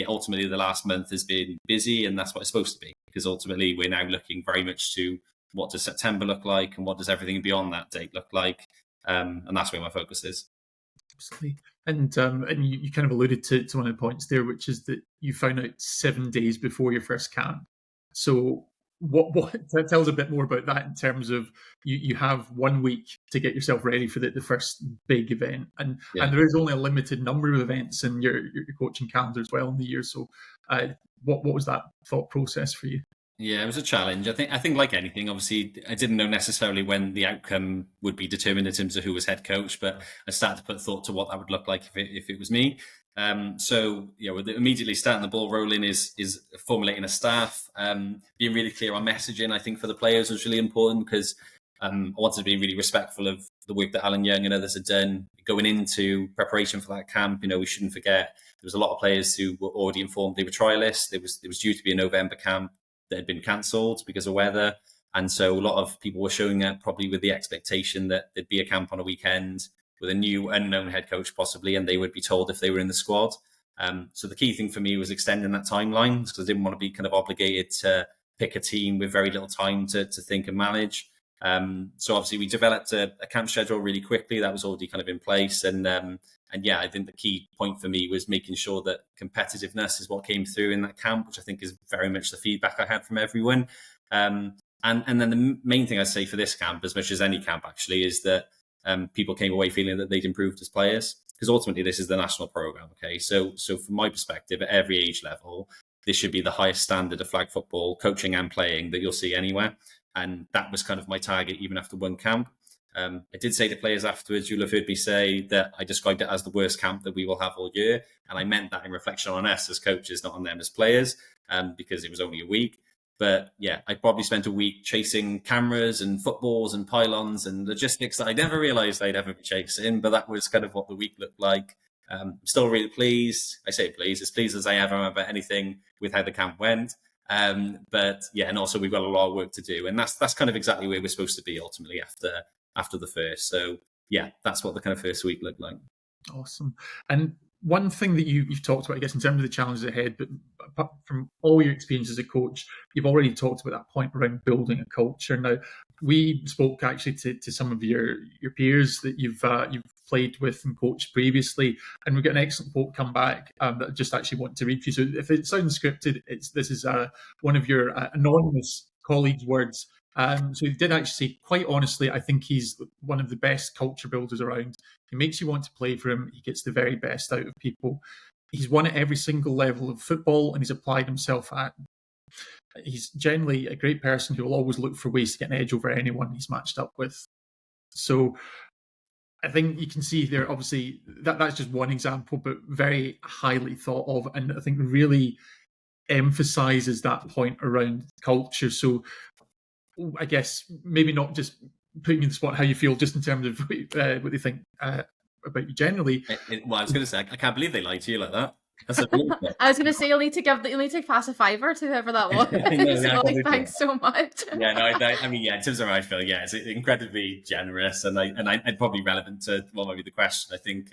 ultimately, the last month has been busy, and that's what it's supposed to be, because ultimately we're now looking very much to what does September look like, and what does everything beyond that date look like, and that's where my focus is. Absolutely. And you kind of alluded to one of the points there, which is that you found out 7 days before your first camp. So tell us a bit more about that in terms of you have 1 week to get yourself ready for the first big event, and there is only a limited number of events in your coaching calendar as well in the year. So, what was that thought process for you? Yeah, it was a challenge. I think like anything, obviously, I didn't know necessarily when the outcome would be determined in terms of who was head coach, but I started to put thought to what that would look like if it was me. So yeah, with immediately starting the ball rolling is formulating a staff, being really clear on messaging. I think for the players was really important because I wanted to be really respectful of the work that Alan Young and others had done going into preparation for that camp. We shouldn't forget there was a lot of players who were already informed they were trialists. There was due to be a November camp that had been cancelled because of weather. And so a lot of people were showing up probably with the expectation that there'd be a camp on a weekend with a new unknown head coach possibly, and they would be told if they were in the squad. So the key thing for me was extending that timeline because I didn't want to be kind of obligated to pick a team with very little time to think and manage. So obviously we developed a camp schedule really quickly. That was already kind of in place. And yeah, I think the key point for me was making sure that competitiveness is what came through in that camp, which I think is very much the feedback I had from everyone. And then the main thing I'd say for this camp, as much as any camp actually, is that people came away feeling that they'd improved as players. Because ultimately this is the national program. Okay, so from my perspective, at every age level, this should be the highest standard of flag football, coaching and playing that you'll see anywhere. And that was kind of my target, even after one camp. I did say to players afterwards, you'll have heard me say that I described it as the worst camp that we will have all year. And I meant that in reflection on us as coaches, not on them as players, because it was only a week. But yeah, I probably spent a week chasing cameras and footballs and pylons and logistics that I never realised I'd ever be chasing. But that was kind of what the week looked like. I'm still really pleased. I say pleased, as pleased as I ever am about anything with how the camp went. But yeah, and also we've got a lot of work to do, and that's kind of exactly where we're supposed to be ultimately after the first. So yeah, that's what the kind of first week looked like. Awesome. And one thing that you've talked about, I guess, in terms of the challenges ahead, but apart from all your experience as a coach, you've already talked about that point around building a culture. Now, we spoke actually to some of your peers that you've played with and coached previously, and we've got an excellent quote come back that I just actually want to read to you. So if it sounds scripted, this is one of your anonymous colleagues' words. So he did actually say, quite honestly, I think he's one of the best culture builders around. He makes you want to play for him. He gets the very best out of people. He's won at every single level of football, and he's applied himself at. He's generally a great person who will always look for ways to get an edge over anyone he's matched up with. So I think you can see there, obviously, that's just one example, but very highly thought of, and I think really emphasises that point around culture. So I guess maybe not just putting you in the spot how you feel, just in terms of what they think about you generally. Well, I was going to say, I can't believe they lied to you like that. I was going to say you'll need to pass a $5 to whoever that was. Thanks so much. Yeah, no, I mean, yeah, in terms of how I feel, yeah, it's incredibly generous, and I'd probably relevant to what might be the question. I think,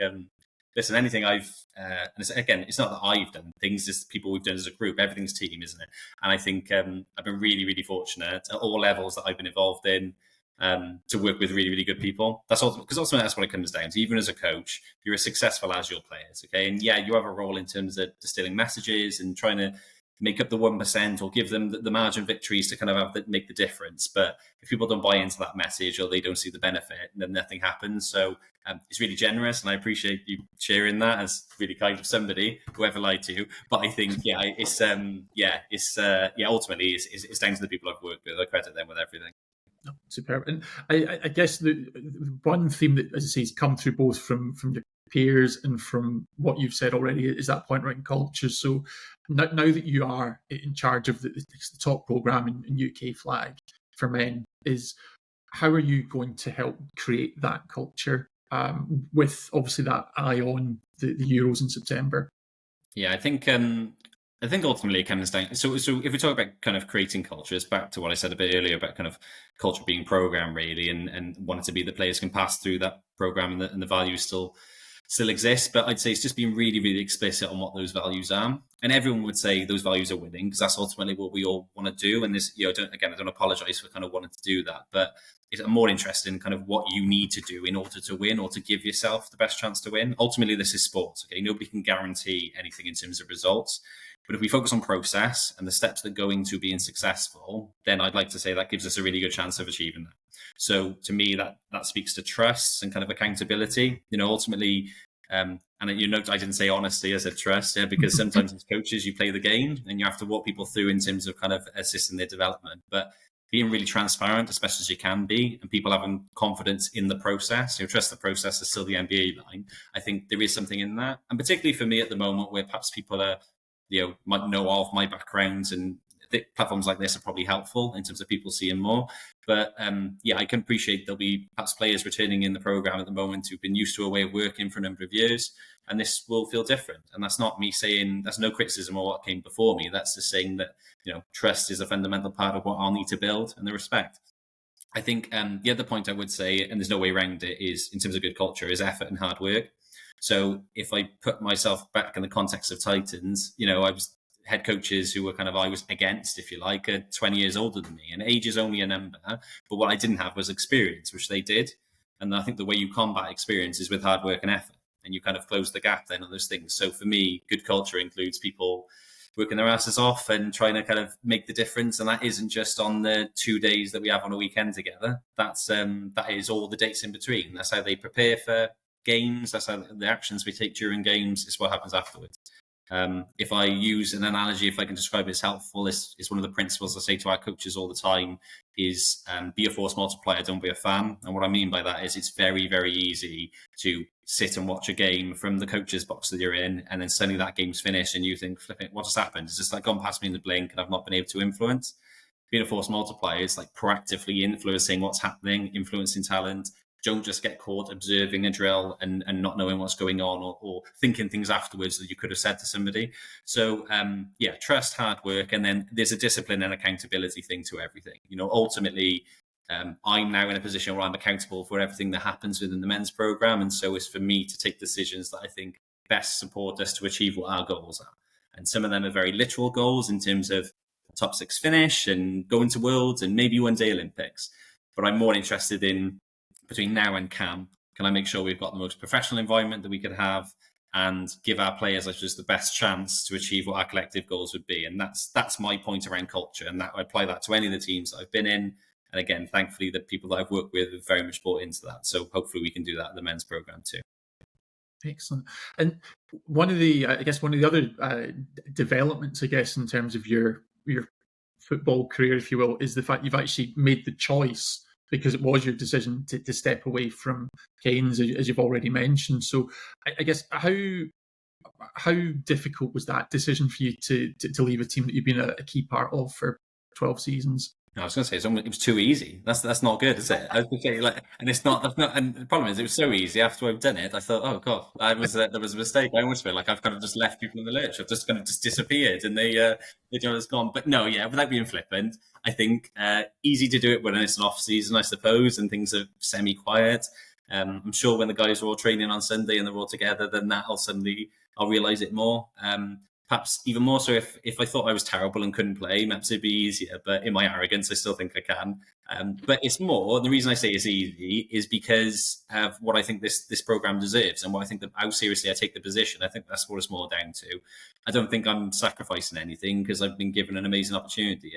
listen, anything I've, and it's not that I've done things, just people we've done as a group. Everything's team, isn't it? And I think I've been really, really fortunate at all levels that I've been involved in. To work with really, really good people. That's also because ultimately that's what it comes down to. Even as a coach, you're as successful as your players. Okay, and yeah, you have a role in terms of distilling messages and trying to make up the 1% or give them the margin victories to kind of make the difference. But if people don't buy into that message or they don't see the benefit, then nothing happens. So it's really generous, and I appreciate you sharing that as really kind of somebody, whoever lied to you. But I think ultimately it's down to the people I've worked with. I credit them with everything. No, superb. And I guess the one theme that, as I say, has come through both from your peers and from what you've said already is that point around culture. So now that you are in charge of the top programme in UK flag for men, is how are you going to help create that culture with obviously that eye on the Euros in September? Yeah, I think ultimately it comes down. So if we talk about kind of creating culture, it's back to what I said a bit earlier about kind of culture being programmed really, and wanting to be the players can pass through that program and the values still exist. But I'd say it's just being really, really explicit on what those values are. And everyone would say those values are winning because that's ultimately what we all want to do. And this, I don't apologize for kind of wanting to do that, but I'm more interested in kind of what you need to do in order to win or to give yourself the best chance to win. Ultimately, this is sports. Okay, nobody can guarantee anything in terms of results. But if we focus on process and the steps that go into being successful, then I'd like to say that gives us a really good chance of achieving that. So to me, that speaks to trust and kind of accountability. Ultimately, and you note I didn't say honesty, I said trust, because sometimes as coaches you play the game and you have to walk people through in terms of kind of assisting their development. But being really transparent as best as you can be, and people having confidence in the process, trust the process is still the MBA line. I think there is something in that. And particularly for me at the moment where perhaps people are, might know of my backgrounds, and platforms like this are probably helpful in terms of people seeing more. But I can appreciate there'll be perhaps players returning in the program at the moment who've been used to a way of working for a number of years, and this will feel different. And that's not me saying, that's no criticism of what came before me. That's just saying that, trust is a fundamental part of what I'll need to build, and the respect. I think the other point I would say, and there's no way around it, is in terms of good culture, is effort and hard work. So if I put myself back in the context of Titans, I was head coaches who were I was against, if you like, are 20 years older than me, and age is only a number. But what I didn't have was experience, which they did. And I think the way you combat experience is with hard work and effort, and you kind of close the gap then on those things. So for me, good culture includes people working their asses off and trying to kind of make the difference. And that isn't just on the 2 days that we have on a weekend together. That is all the dates in between. That's how they prepare for games. That's how the actions we take during games is what happens afterwards. If I use an analogy, if I can describe it as helpful, is one of the principles I say to our coaches all the time is be a force multiplier, don't be a fan. And what I mean by that is it's very, very easy to sit and watch a game from the coach's box that you're in, and then suddenly that game's finished and you think, flip it, what just happened? It's just like gone past me in the blink and I've not been able to influence. Being a force multiplier is like proactively influencing what's happening, influencing talent. Don't just get caught observing a drill and not knowing what's going on, or thinking things afterwards that you could have said to somebody. So, trust, hard work, and then there's a discipline and accountability thing to everything. Ultimately, I'm now in a position where I'm accountable for everything that happens within the men's program, and so it's for me to take decisions that I think best support us to achieve what our goals are. And some of them are very literal goals in terms of top 6 finish and going to Worlds and maybe one day Olympics. But I'm more interested in, between now and camp, can I make sure we've got the most professional environment that we could have and give our players, I suppose, the best chance to achieve what our collective goals would be? And that's my point around culture, and that I apply that to any of the teams that I've been in. And again, thankfully, the people that I've worked with have very much bought into that. So hopefully we can do that in the men's program too. Excellent. And one of the other developments, I guess, in terms of your football career, if you will, is the fact you've actually made the choice, because it was your decision to step away from Keynes, as you've already mentioned. So I guess how difficult was that decision for you to leave a team that you've been a key part of for 12 seasons? I was going to say it was too easy. That's not good, is it? I was going to say, and it's not. That's not. And the problem is, it was so easy. After I've done it, I thought, oh god, there was a mistake. I almost feel like I've kind of just left people in the lurch. I've just kind of just disappeared, and they just gone. But no, without being flippant, I think easy to do it when it's an off season, I suppose, and things are semi-quiet. I'm sure when the guys are all training on Sunday and they're all together, then I'll realise it more. Perhaps even more so if I thought I was terrible and couldn't play, perhaps it'd be easier. But in my arrogance, I still think I can. But it's more, the reason I say it's easy is because of what I think this program deserves, and what I think how seriously I take the position. I think that's what it's more down to. I don't think I'm sacrificing anything, because I've been given an amazing opportunity,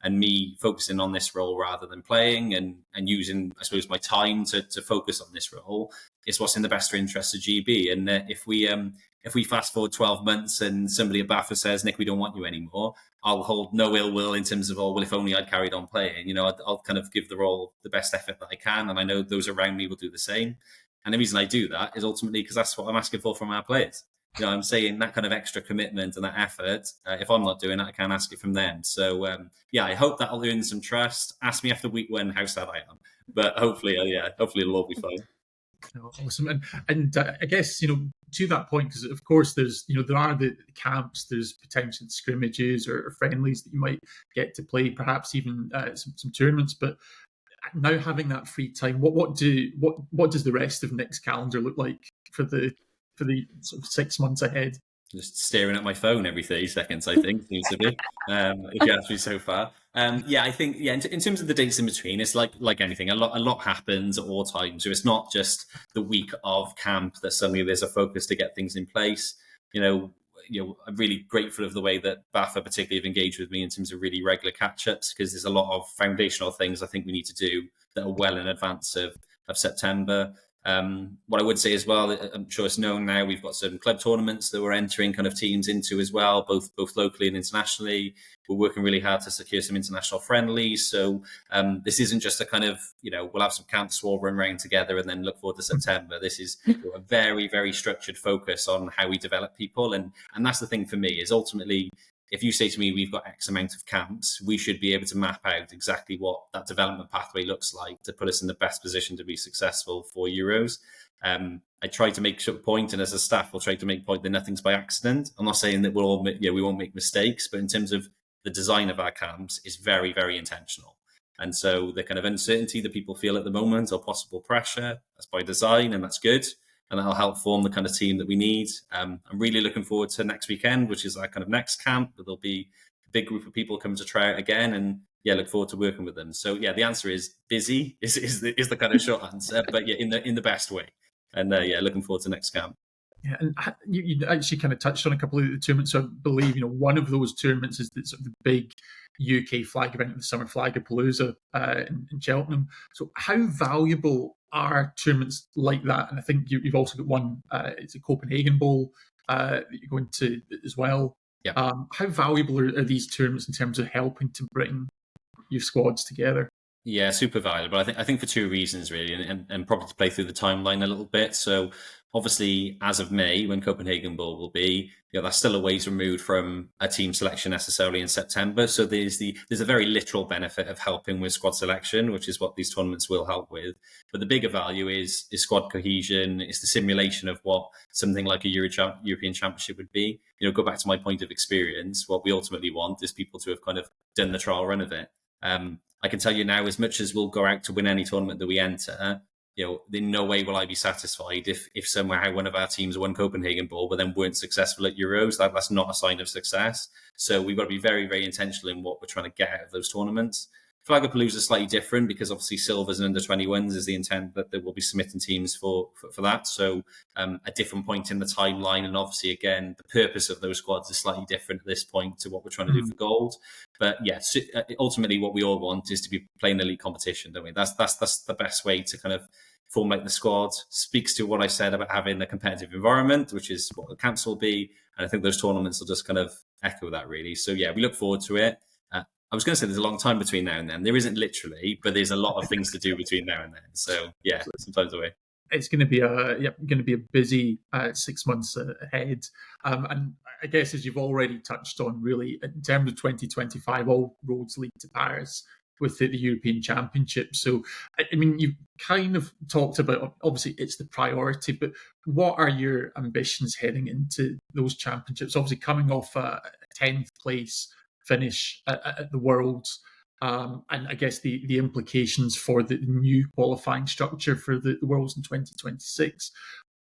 and me focusing on this role rather than playing and using, I suppose, my time to focus on this role is what's in the best interest of GB. And if we fast forward 12 months and somebody at BAFA says, Nick, we don't want you anymore, I'll hold no ill will in terms of, if only I'd carried on playing. I'll kind of give the role the best effort that I can, and I know those around me will do the same. And the reason I do that is ultimately because that's what I'm asking for from our players. I'm saying that kind of extra commitment and that effort, if I'm not doing it, I can't ask it from them. So, I hope that'll earn some trust. Ask me after week 1 how sad I am. But hopefully it'll all be fine. Awesome. And I guess, to that point, because of course there's, there are the camps, there's potential scrimmages or friendlies that you might get to play, perhaps even some tournaments. But now having that free time, what does the rest of Nick's calendar look like for the sort of 6 months ahead? just staring at my phone every 30 seconds, I think, seems to be, if you ask me so far. I think, in terms of the dates in between, it's like anything, a lot happens at all times. So it's not just the week of camp that suddenly there's a focus to get things in place. I'm really grateful of the way that BAFA particularly have engaged with me in terms of really regular catch-ups, because there's a lot of foundational things I think we need to do that are well in advance of September. What I would say as well, I'm sure it's known now, we've got some club tournaments that we're entering kind of teams into as well, both locally and internationally. We're working really hard to secure some international friendlies. So this isn't just a kind of, we'll have some camps, we'll run around together and then look forward to September. This is a very, very structured focus on how we develop people. And that's the thing for me, is ultimately, if you say to me, we've got X amount of camps, we should be able to map out exactly what that development pathway looks like to put us in the best position to be successful for Euros. I try to make sure point, and as a staff, we'll try to make point that nothing's by accident. I'm not saying that we won't make mistakes, but in terms of the design of our camps is very, very intentional. And so the kind of uncertainty that people feel at the moment, or possible pressure, that's by design, and that's good. And that'll help form the kind of team that we need. I'm really looking forward to next weekend, which is our kind of next camp. There'll be a big group of people coming to try out again, and look forward to working with them. So the answer is busy is the kind of short answer, but in the best way. And looking forward to next camp. Yeah, and you actually kind of touched on a couple of the tournaments. So I believe one of those tournaments is the big UK flag event, the Summer Flagapalooza in Cheltenham. So how valuable are tournaments like that? And I think you've also got one, it's a Copenhagen Bowl that you're going to as well. Yeah. How valuable are these tournaments in terms of helping to bring your squads together? Yeah, super valuable. I think for two reasons really, and probably to play through the timeline a little bit. So obviously, as of May, when Copenhagen Bowl will be, that's still a ways removed from a team selection necessarily in September. So there's a very literal benefit of helping with squad selection, which is what these tournaments will help with. But the bigger value is squad cohesion. It's the simulation of what something like a European Championship would be. Go back to my point of experience. What we ultimately want is people to have kind of done the trial run of it. I can tell you now, as much as we'll go out to win any tournament that we enter, in no way will I be satisfied if somehow one of our teams won Copenhagen Bowl but then weren't successful at Euros. That's not a sign of success. So we've got to be very, very intentional in what we're trying to get out of those tournaments. Flagapalooza is slightly different because obviously silvers and under 21s is the intent that they will be submitting teams for that. So a different point in the timeline, and obviously again the purpose of those squads is slightly different at this point to what we're trying to do for gold. But ultimately what we all want is to be playing elite competition, don't we? That's the best way to kind of formulate the squad. Speaks to what I said about having a competitive environment, which is what the camps will be, and I think those tournaments will just kind of echo that really. So we look forward to it. I was going to say there's a long time between now and then. There isn't literally, but there's a lot of things to do between now and then. So some time's away. It's going to be a busy 6 months ahead, and I guess as you've already touched on, really in terms of 2025, all roads lead to Paris with the European Championship. So I mean, you've kind of talked about, obviously it's the priority, but what are your ambitions heading into those championships? Obviously coming off a 10th place finish at the Worlds, and I guess the implications for the new qualifying structure for the Worlds in 2026.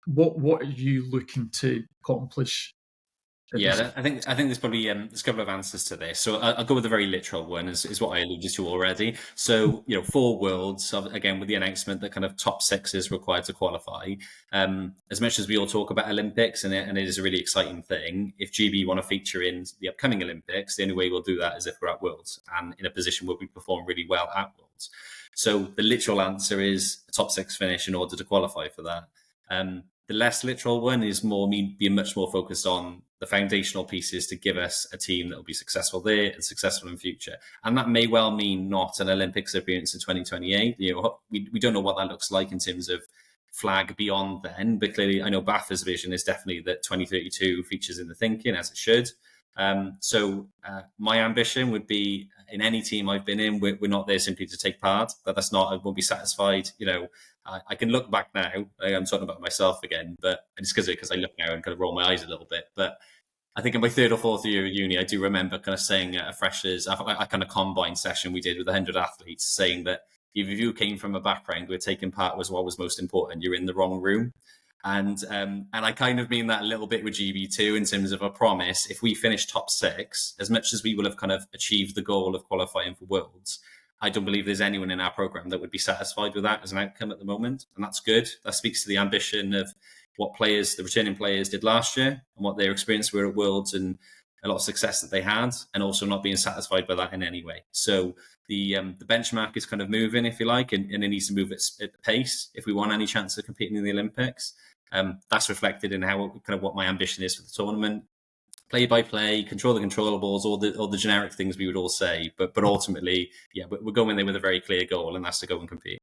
What are you looking to accomplish? I think there's probably there's a couple of answers to this. So I'll go with the very literal one, is what I alluded to already. So 4 Worlds, again with the announcement that kind of top 6 is required to qualify. As much as we all talk about Olympics, and it is a really exciting thing, if GB want to feature in the upcoming Olympics, the only way we'll do that is if we're at Worlds and in a position where we perform really well at Worlds. So the literal answer is a top 6 finish in order to qualify for that. The less literal one is being much more focused on the foundational pieces to give us a team that will be successful there and successful in future. And that may well mean not an Olympics appearance in 2028. We don't know what that looks like in terms of flag beyond then, but clearly I know BAFA's vision is definitely that 2032 features in the thinking, as it should. So my ambition would be, in any team I've been in, we're not there simply to take part. That's not, I won't be satisfied. I can look back now. I'm talking about myself again, but it's because I look now and kind of roll my eyes a little bit. But I think in my 3rd or 4th year of uni, I do remember kind of saying at a freshers, a kind of combine session we did with 100 athletes, saying that if you came from a background where taking part was what was most important, you're in the wrong room. And I kind of mean that a little bit with GB too, in terms of a promise. If we finish top 6, as much as we will have kind of achieved the goal of qualifying for Worlds, I don't believe there's anyone in our program that would be satisfied with that as an outcome at the moment. And that's good. That speaks to the ambition of what players, the returning players, did last year and what their experience were at Worlds and a lot of success that they had, and also not being satisfied by that in any way. So the benchmark is kind of moving, if you like, and it needs to move at pace if we want any chance of competing in the Olympics. That's reflected in how kind of what my ambition is for the tournament. Play by play, control the controllables, all the generic things we would all say, but ultimately, yeah, we're going there with a very clear goal, and that's to go and compete.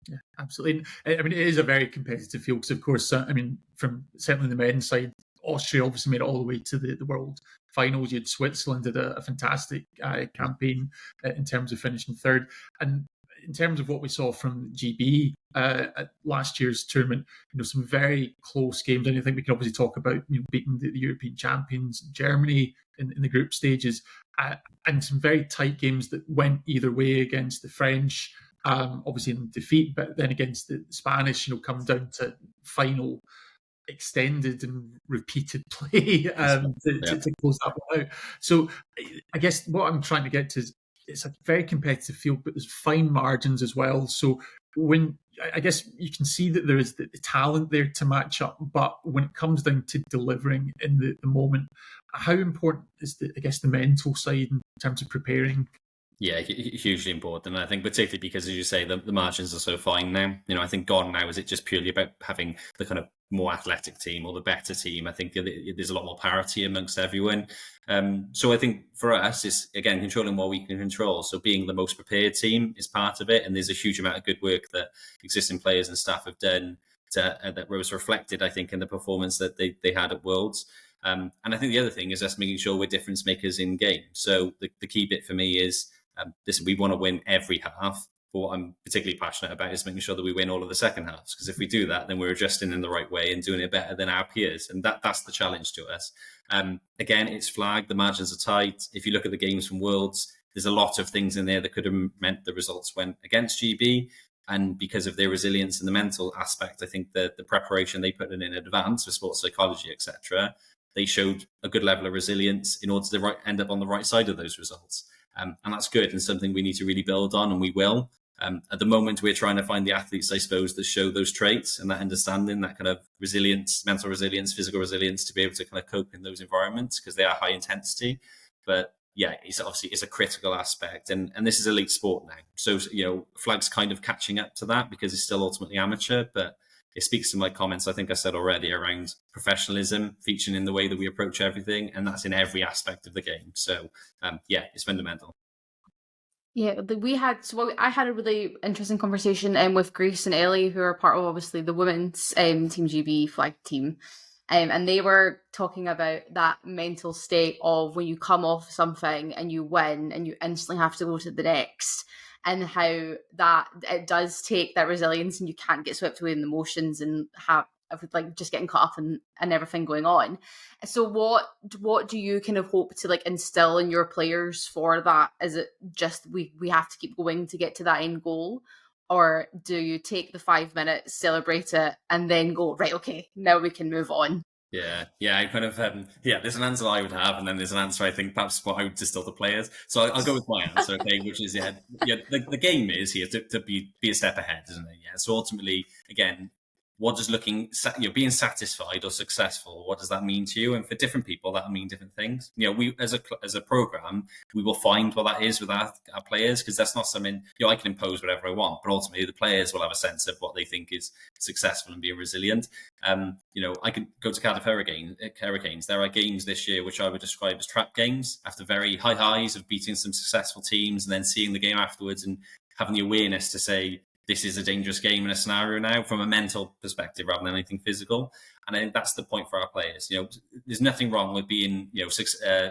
Yeah, absolutely. I mean, it is a very competitive field because, of course, I mean, from certainly the men's side, Austria obviously made it all the way to the world finals. You had Switzerland did a fantastic campaign in terms of finishing third, and in terms of what we saw from GB at last year's tournament, some very close games. And I think we can obviously talk about beating the European champions Germany in the group stages, and some very tight games that went either way against the French. Obviously in defeat, but then against the Spanish, come down to final extended and repeated play to close that one out. So I guess what I'm trying to get to is it's a very competitive field, but there's fine margins as well. So when I guess you can see that there is the talent there to match up, but when it comes down to delivering in the moment, how important is the mental side in terms of preparing? Yeah, hugely important. And I think particularly because, as you say, the margins are so fine now. I think gone now is it just purely about having the kind of more athletic team or the better team. I think there's a lot more parity amongst everyone. So I think for us, it's, again, controlling what we can control. So being the most prepared team is part of it. And there's a huge amount of good work that existing players and staff have done that was reflected, I think, in the performance that they had at Worlds. And I think the other thing is us making sure we're difference makers in game. So the key bit for me is, listen, we want to win every half. But what I'm particularly passionate about is making sure that we win all of the second halves. Because if we do that, then we're adjusting in the right way and doing it better than our peers. And that's the challenge to us. Again, it's flagged. The margins are tight. If you look at the games from Worlds, there's a lot of things in there that could have meant the results went against GB. And because of their resilience and the mental aspect, I think the preparation they put in advance for sports psychology, etc., they showed a good level of resilience in order to end up on the right side of those results. And that's good and something we need to really build on, and we will. At the moment, we're trying to find the athletes, I suppose, that show those traits and that understanding, that kind of resilience, mental resilience, physical resilience, to be able to kind of cope in those environments because they are high intensity. But yeah, it's a critical aspect, and this is elite sport now. So flag's kind of catching up to that because it's still ultimately amateur, but it speaks to my comments I think I said already around professionalism featuring in the way that we approach everything, and that's in every aspect of the game. So yeah, it's fundamental. Yeah, I had a really interesting conversation with Grace and Ellie, who are part of obviously the women's Team GB flag team. And they were talking about that mental state of when you come off something and you win and you instantly have to go to the next, and how that it does take that resilience and you can't get swept away in the emotions and have just getting caught up and everything going on. So what do you kind of hope to instill in your players for that? Is it just we have to keep going to get to that end goal? Or do you take the 5 minutes, celebrate it, and then go, right, okay, now we can move on? Yeah, I kind of, there's an answer I would have, and then there's an answer I think perhaps what I would distill to players. So I'll go with my answer, okay, which is, the game is here to be a step ahead, isn't it? Yeah, so ultimately, again, what does being satisfied or successful, what does that mean to you? And for different people, that'll mean different things. We as a program, we will find what that is with our players, because that's not something I can impose whatever I want, but ultimately the players will have a sense of what they think is successful and being resilient. I could go to Cardiff Hurricanes. There are games this year which I would describe as trap games, after very high highs of beating some successful teams, and then seeing the game afterwards and having the awareness to say, this is a dangerous game in a scenario now from a mental perspective rather than anything physical. And I think that's the point for our players. There's nothing wrong with being,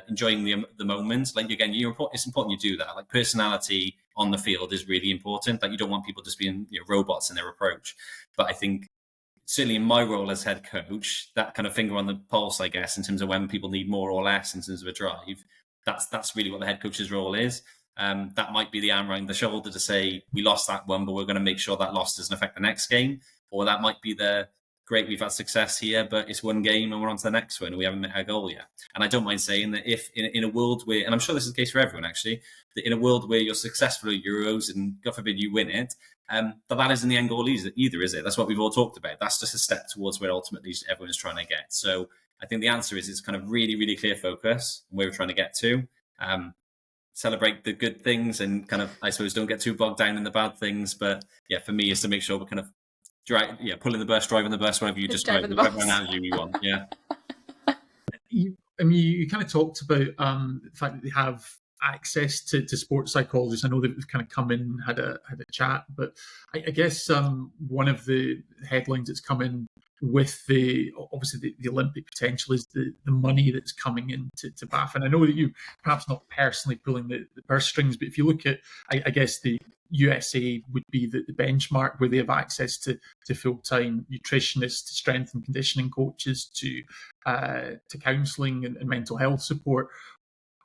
enjoying the moment. Again, it's important you do that. Personality on the field is really important. You don't want people just being robots in their approach. But I think certainly in my role as head coach, that kind of finger on the pulse, I guess, in terms of when people need more or less in terms of a drive, that's really what the head coach's role is. That might be the arm around the shoulder to say, we lost that one, but we're going to make sure that loss doesn't affect the next game. Or that might be the great, we've had success here, but it's one game and we're on to the next one and we haven't met our goal yet. And I don't mind saying that if in a world where, and I'm sure this is the case for everyone actually, that in a world where you're successful at Euros and God forbid you win it, that isn't the end goal either, is it? That's what we've all talked about. That's just a step towards where ultimately everyone is trying to get. So I think the answer is it's kind of really, really clear focus on where we're trying to get to. Celebrate the good things and kind of, I suppose, don't get too bogged down in the bad things. But yeah, for me, is to make sure we're kind of pulling the bus, driving the bus, whatever you describe, whatever analogy we want. Yeah. You kind of talked about the fact that they have access to sports psychologists. I know that we've kind of come in and had a chat, but I guess one of the headlines that's come in with the Olympic potential is the money that's coming into BAF. And I know that you perhaps not personally pulling the purse strings, but if you look at, I guess the USA would be the benchmark where they have access to full-time nutritionists, to strength and conditioning coaches, to counselling and mental health support.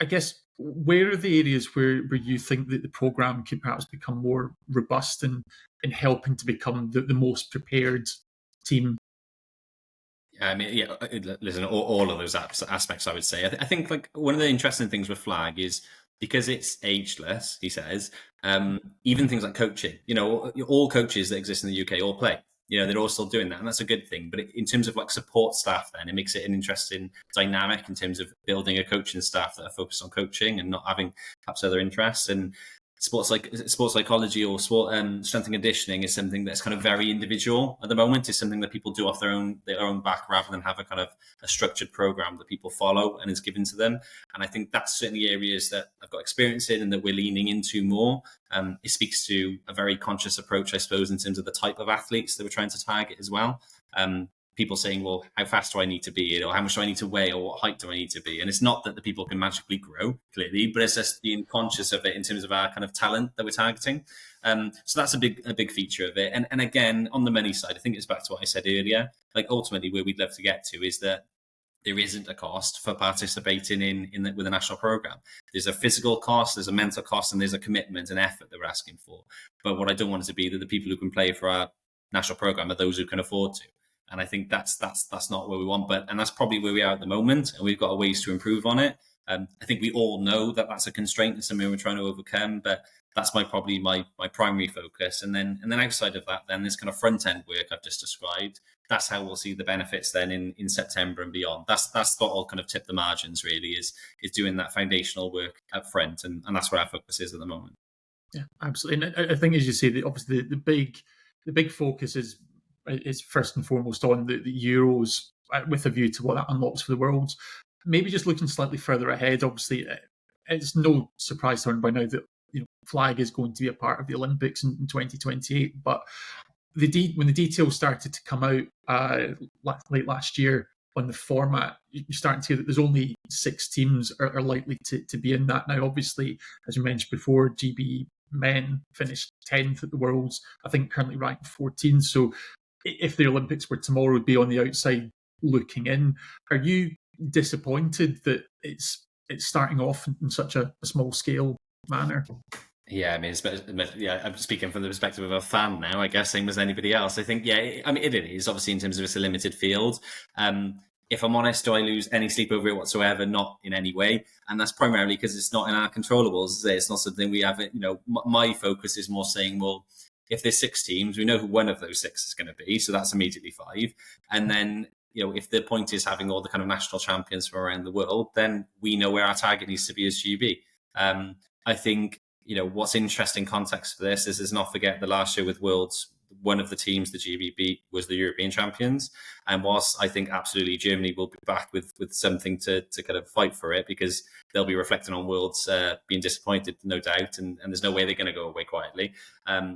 I guess, where are the areas where you think that the programme could perhaps become more robust in helping to become the most prepared team? I mean, listen, all of those aspects, I would say. I think like one of the interesting things with Flag is because it's ageless, he says, even things like coaching, all coaches that exist in the UK all play. They're all still doing that, and that's a good thing. But in terms of like support staff, then it makes it an interesting dynamic in terms of building a coaching staff that are focused on coaching and not having perhaps other interests. And sports psychology or strength and conditioning is something that's kind of very individual at the moment. It's something that people do off their own back rather than have a kind of a structured program that people follow and is given to them. And I think that's certainly areas that I've got experience in and that we're leaning into more. It speaks to a very conscious approach, I suppose, in terms of the type of athletes that we're trying to target as well. People saying, well, how fast do I need to be? Or how much do I need to weigh? Or what height do I need to be? And it's not that the people can magically grow, clearly, but it's just being conscious of it in terms of our kind of talent that we're targeting. So that's a big feature of it. And again, on the money side, I think it's back to what I said earlier. Like ultimately where we'd love to get to is that there isn't a cost for participating with a national program. There's a physical cost, there's a mental cost, and there's a commitment and effort that we're asking for. But what I don't want it to be that the people who can play for our national program are those who can afford to. And I think that's not where we want, and that's probably where we are at the moment, and we've got a ways to improve on it. I think we all know that that's a constraint and something we're trying to overcome, but that's probably my primary focus. And then outside of that, then this kind of front end work I've just described, that's how we'll see the benefits then in September and beyond. That's what will kind of tip the margins really is doing that foundational work up front, and that's where our focus is at the moment. Yeah, absolutely. And I think, as you say, obviously the big focus is first and foremost on the Euros, with a view to what that unlocks for the Worlds. Maybe just looking slightly further ahead, obviously, it's no surprise to everyone by now that Flag is going to be a part of the Olympics in 2028. But when the details started to come out late last year on the format, you're starting to hear that there's only 6 teams are likely to be in that. Now, obviously, as you mentioned before, GB men finished 10th at the Worlds, I think currently ranked 14th. So if the Olympics were tomorrow, would be on the outside looking in. Are you disappointed that it's starting off in such a small scale manner? Yeah, I mean, I'm speaking from the perspective of a fan now, I guess, same as anybody else. I think, I mean, it is obviously in terms of it's a limited field. If I'm honest, do I lose any sleep over it whatsoever? Not in any way. And that's primarily because it's not in our controllables. It's not something we have. My focus is more saying, well, if there's 6 teams, we know who one of those 6 is going to be. So that's immediately 5. And then, if the point is having all the kind of national champions from around the world, then we know where our target needs to be as GB. I think, what's interesting context for this is not forget the last year with Worlds, one of the teams the GB beat was the European champions. And whilst I think absolutely Germany will be back with something to kind of fight for it, because they'll be reflecting on Worlds being disappointed, no doubt, and there's no way they're going to go away quietly.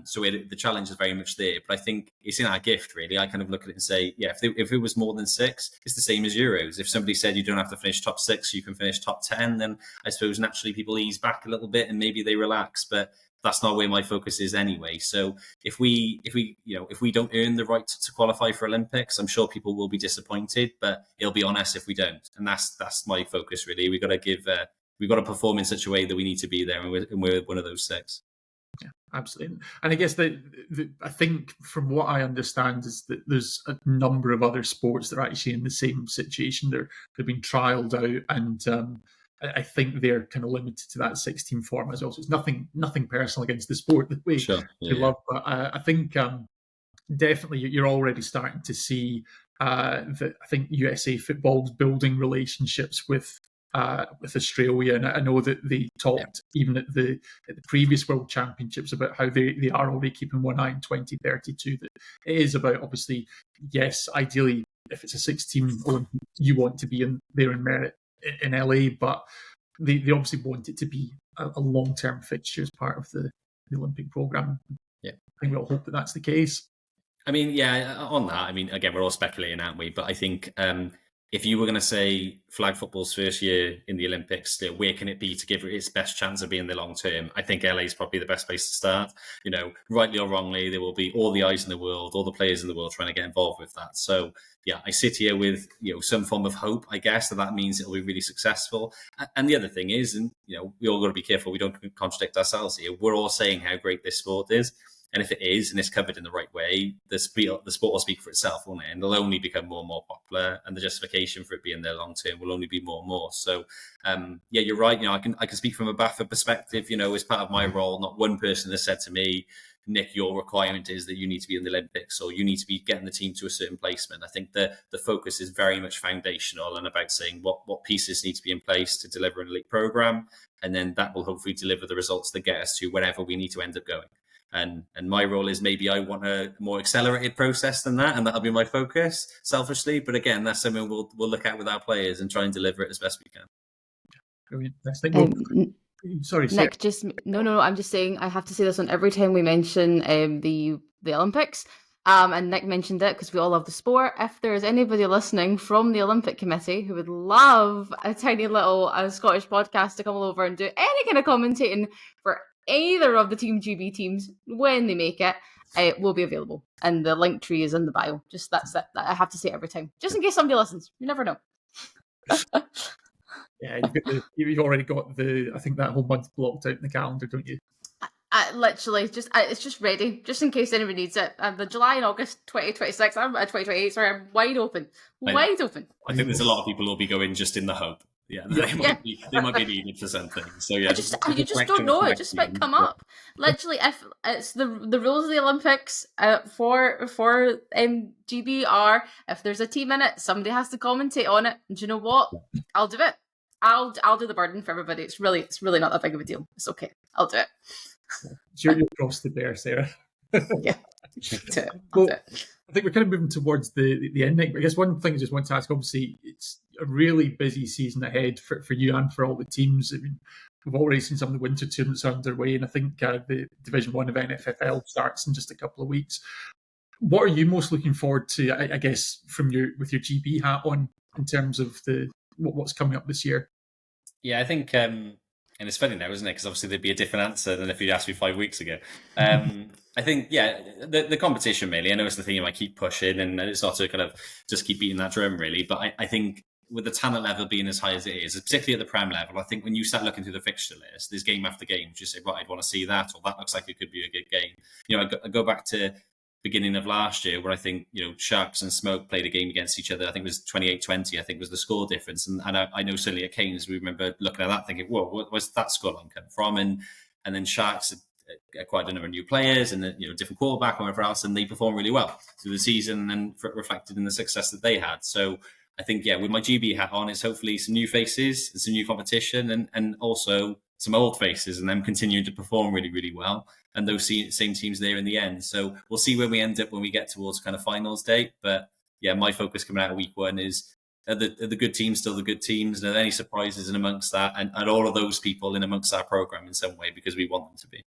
So the challenge is very much there. But I think it's in our gift, really. I kind of look at it and say, if it was more than 6, it's the same as Euros. If somebody said you don't have to finish top 6, you can finish top 10, then I suppose naturally people ease back a little bit and maybe they relax. But that's not where my focus is anyway. So if we don't earn the right to qualify for Olympics, I'm sure people will be disappointed, but it'll be on us if we don't. And that's my focus really. We've got to perform in such a way that we need to be there, and we're one of those 6. Yeah, Absolutely. And I guess I think from what I understand is that there's a number of other sports that are actually in the same situation. They're being trialled out, and I think they're kind of limited to that 16 format as well. So it's nothing personal against the sport that we love, but I think definitely you're already starting to see that I think USA football's building relationships with Australia, and I know that they talked even at the previous World Championships about how they are already keeping one eye in 2032. That it is about, obviously, yes, ideally if it's a 16 Olympic, you want to be there in merit in LA, but they obviously want it to be a long-term fixture as part of the Olympic program. Yeah, I think we all hope that that's the case. I mean, yeah, on that, I mean, again, we're all speculating, aren't we? But I think if you were going to say flag football's first year in the Olympics, where can it be to give it its best chance of being the long term? I think LA is probably the best place to start. Rightly or wrongly, there will be all the eyes in the world, all the players in the world trying to get involved with that. So, yeah, I sit here with some form of hope, I guess, that means it'll be really successful. And the other thing is, and we all got to be careful we don't contradict ourselves here. We're all saying how great this sport is. And if it is, and it's covered in the right way, the sport will speak for itself, won't it? And it'll only become more and more popular, and the justification for it being there long term will only be more and more. So, yeah, you're right. I can speak from a BAFTA perspective. As part of my role, not one person has said to me, Nick, your requirement is that you need to be in the Olympics, or you need to be getting the team to a certain placement. I think the focus is very much foundational and about saying what pieces need to be in place to deliver an elite program, and then that will hopefully deliver the results that get us to wherever we need to end up going. And my role is maybe I want a more accelerated process than that, and that'll be my focus, selfishly. But again, that's something we'll look at with our players and try and deliver it as best we can. Sorry, Nick, no. I'm just saying I have to say this on every time we mention the Olympics. And Nick mentioned it because we all love the sport. If there is anybody listening from the Olympic Committee who would love a tiny little Scottish podcast to come over and do any kind of commentating for either of the Team GB teams when they make it, it will be available. And the link tree is in the bio. Just that's it. I have to say it every time, just in case somebody listens. You never know. Yeah, you've already got I think that whole month blocked out in the calendar, don't you? Literally, it's just ready, just in case anybody needs it. The July and August 2026, I'm 2028. Sorry, I'm wide open. I think there's a lot of people who'll be going just in the hope. Yeah, they might be needed for something. So yeah, you just don't know. It just might come up. Literally, if it's the rules of the Olympics for GB are, if there's a team in it, somebody has to commentate on it. And do you know what? I'll do it. I'll do the burden for everybody. It's really not that big of a deal. It's okay. I'll do it. You're cross to bear, Sarah. Yeah. Well, I think we're kind of moving towards the end, Nick. But I guess one thing I just want to ask, obviously, it's a really busy season ahead for you and for all the teams. I mean, we've already seen some of the winter tournaments underway, and I think the Division 1 of NFFL starts in just a couple of weeks. What are you most looking forward to, I guess, with your GB hat on, in terms of what's coming up this year? Yeah, I think... and it's funny now, isn't it? Because obviously there'd be a different answer than if you'd asked me 5 weeks ago. I think, yeah, the competition mainly. I know it's the theme I keep pushing, and it's not to kind of just keep beating that drum, really. But I think with the talent level being as high as it is, particularly at the Prem level, I think when you start looking through the fixture list, there's game after game. You say, right, I'd want to see that, or that looks like it could be a good game. I go back to beginning of last year where I think, Sharks and Smoke played a game against each other. I think it was 28-20, I think was the score difference. And I know certainly at Canes, we remember looking at that thinking, whoa, where's that scoreline come from? And then Sharks acquired a number of new players and different quarterback and whatever else, and they performed really well through the season and reflected in the success that they had. So I think, yeah, with my GB hat on, it's hopefully some new faces and some new competition and also some old faces and them continuing to perform really, really well. And those same teams there in the end. So we'll see where we end up when we get towards kind of finals date. But yeah, my focus coming out of week one is are the good teams still the good teams? And are there any surprises in amongst that? And all of those people in amongst our program in some way, because we want them to be.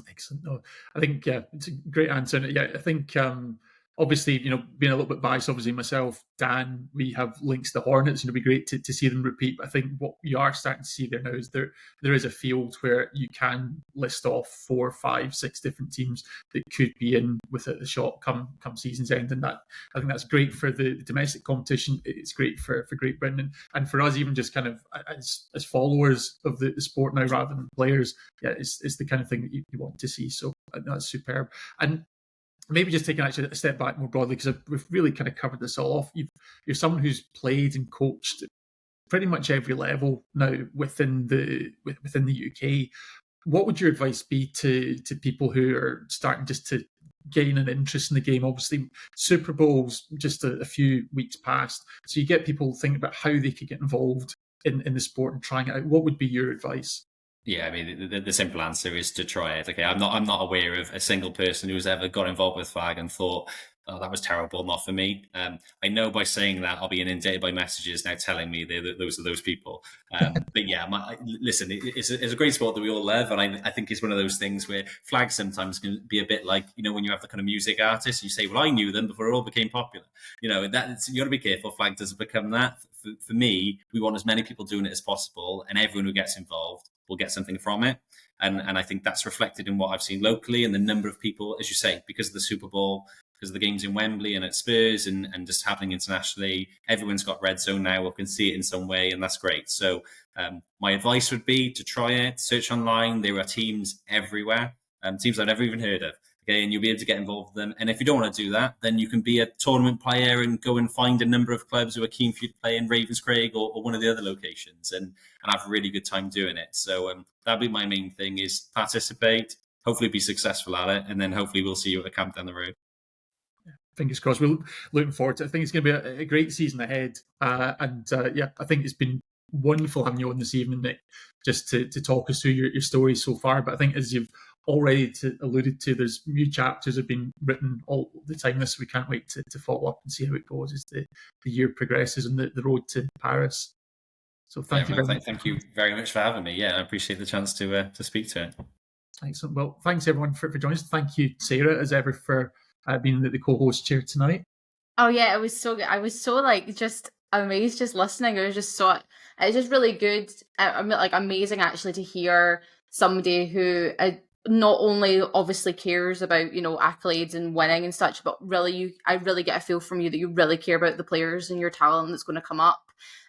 Excellent. No, I think, yeah, it's a great answer. Yeah, I think obviously, being a little bit biased, obviously myself, Dan, we have links to Hornets, and it'd be great to see them repeat. But I think what you are starting to see there now is there is a field where you can list off 4, 5, 6 different teams that could be in with a shot come season's end, and that I think that's great for the domestic competition. It's great for Great Britain, and for us, even just kind of as followers of the sport now rather than players. Yeah, it's the kind of thing that you want to see. So that's superb. And maybe just taking actually a step back more broadly, because we've really kind of covered this all off. You're someone who's played and coached pretty much every level now within the UK. What would your advice be to people who are starting just to gain an interest in the game? Obviously, Super Bowl's just a few weeks past, so you get people thinking about how they could get involved in the sport and trying it out. What would be your advice? Yeah, I mean, the simple answer is to try it. Okay, I'm not aware of a single person who's ever got involved with flag and thought, "Oh, that was terrible, not for me." I know by saying that I'll be inundated by messages now telling me those are those people. But yeah, listen, it's a great sport that we all love, and I think it's one of those things where flag sometimes can be a bit like, when you have the kind of music artists, you say, "Well, I knew them before it all became popular." You got to be careful. Flag doesn't become that. For me, we want as many people doing it as possible, and everyone who gets involved will get something from it. And I think that's reflected in what I've seen locally and the number of people, as you say, because of the Super Bowl, because of the games in Wembley and at Spurs and just happening internationally. Everyone's got Red Zone now or can see it in some way, and that's great. So my advice would be to try it, search online. There are teams everywhere, teams I've never even heard of. Okay, and you'll be able to get involved with them. And if you don't want to do that, then you can be a tournament player and go and find a number of clubs who are keen for you to play in Ravenscraig or one of the other locations and have a really good time doing it. So that'd be my main thing, is participate, hopefully be successful at it, and then hopefully we'll see you at a camp down the road. Fingers crossed. We're looking forward to it. I think it's going to be a great season ahead. Yeah, I think it's been wonderful having you on this evening, Nick, just to talk us through your story so far. But I think, as you've already alluded to, there's new chapters have been written all the time. So we can't wait to follow up and see how it goes as the year progresses on the road to Paris. So thank you very much. Thank you very much for having me. Yeah, I appreciate the chance to speak to it. Excellent. Well, thanks everyone for joining us. Thank you, Sarah, as ever, for being the co-host chair tonight. Oh yeah, it was so good. I was so just amazed just listening. It was just really good. Amazing actually to hear somebody who not only obviously cares about accolades and winning and such, but I really get a feel from you that you really care about the players and your talent that's going to come up.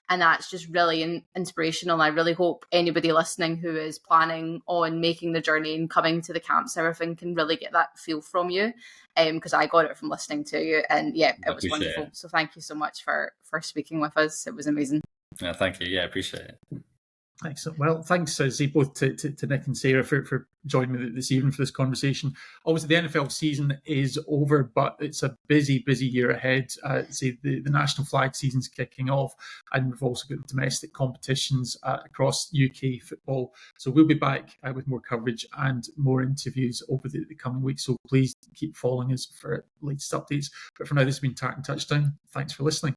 And that's just really inspirational. I really hope anybody listening who is planning on making the journey and coming to the camps and everything can really get that feel from you, because I got it from listening to you. And yeah, it was wonderful. It. So thank you so much for speaking with us. It was amazing. Yeah, thank you. Yeah, I appreciate it. Excellent. Well, thanks, both to Nick and Sarah for joining me this evening for this conversation. Obviously, the NFL season is over, but it's a busy year ahead. The national flag season's kicking off, and we've also got domestic competitions across UK football. So we'll be back with more coverage and more interviews over the coming weeks. So please keep following us for latest updates. But for now, this has been Tartan Touchdown. Thanks for listening.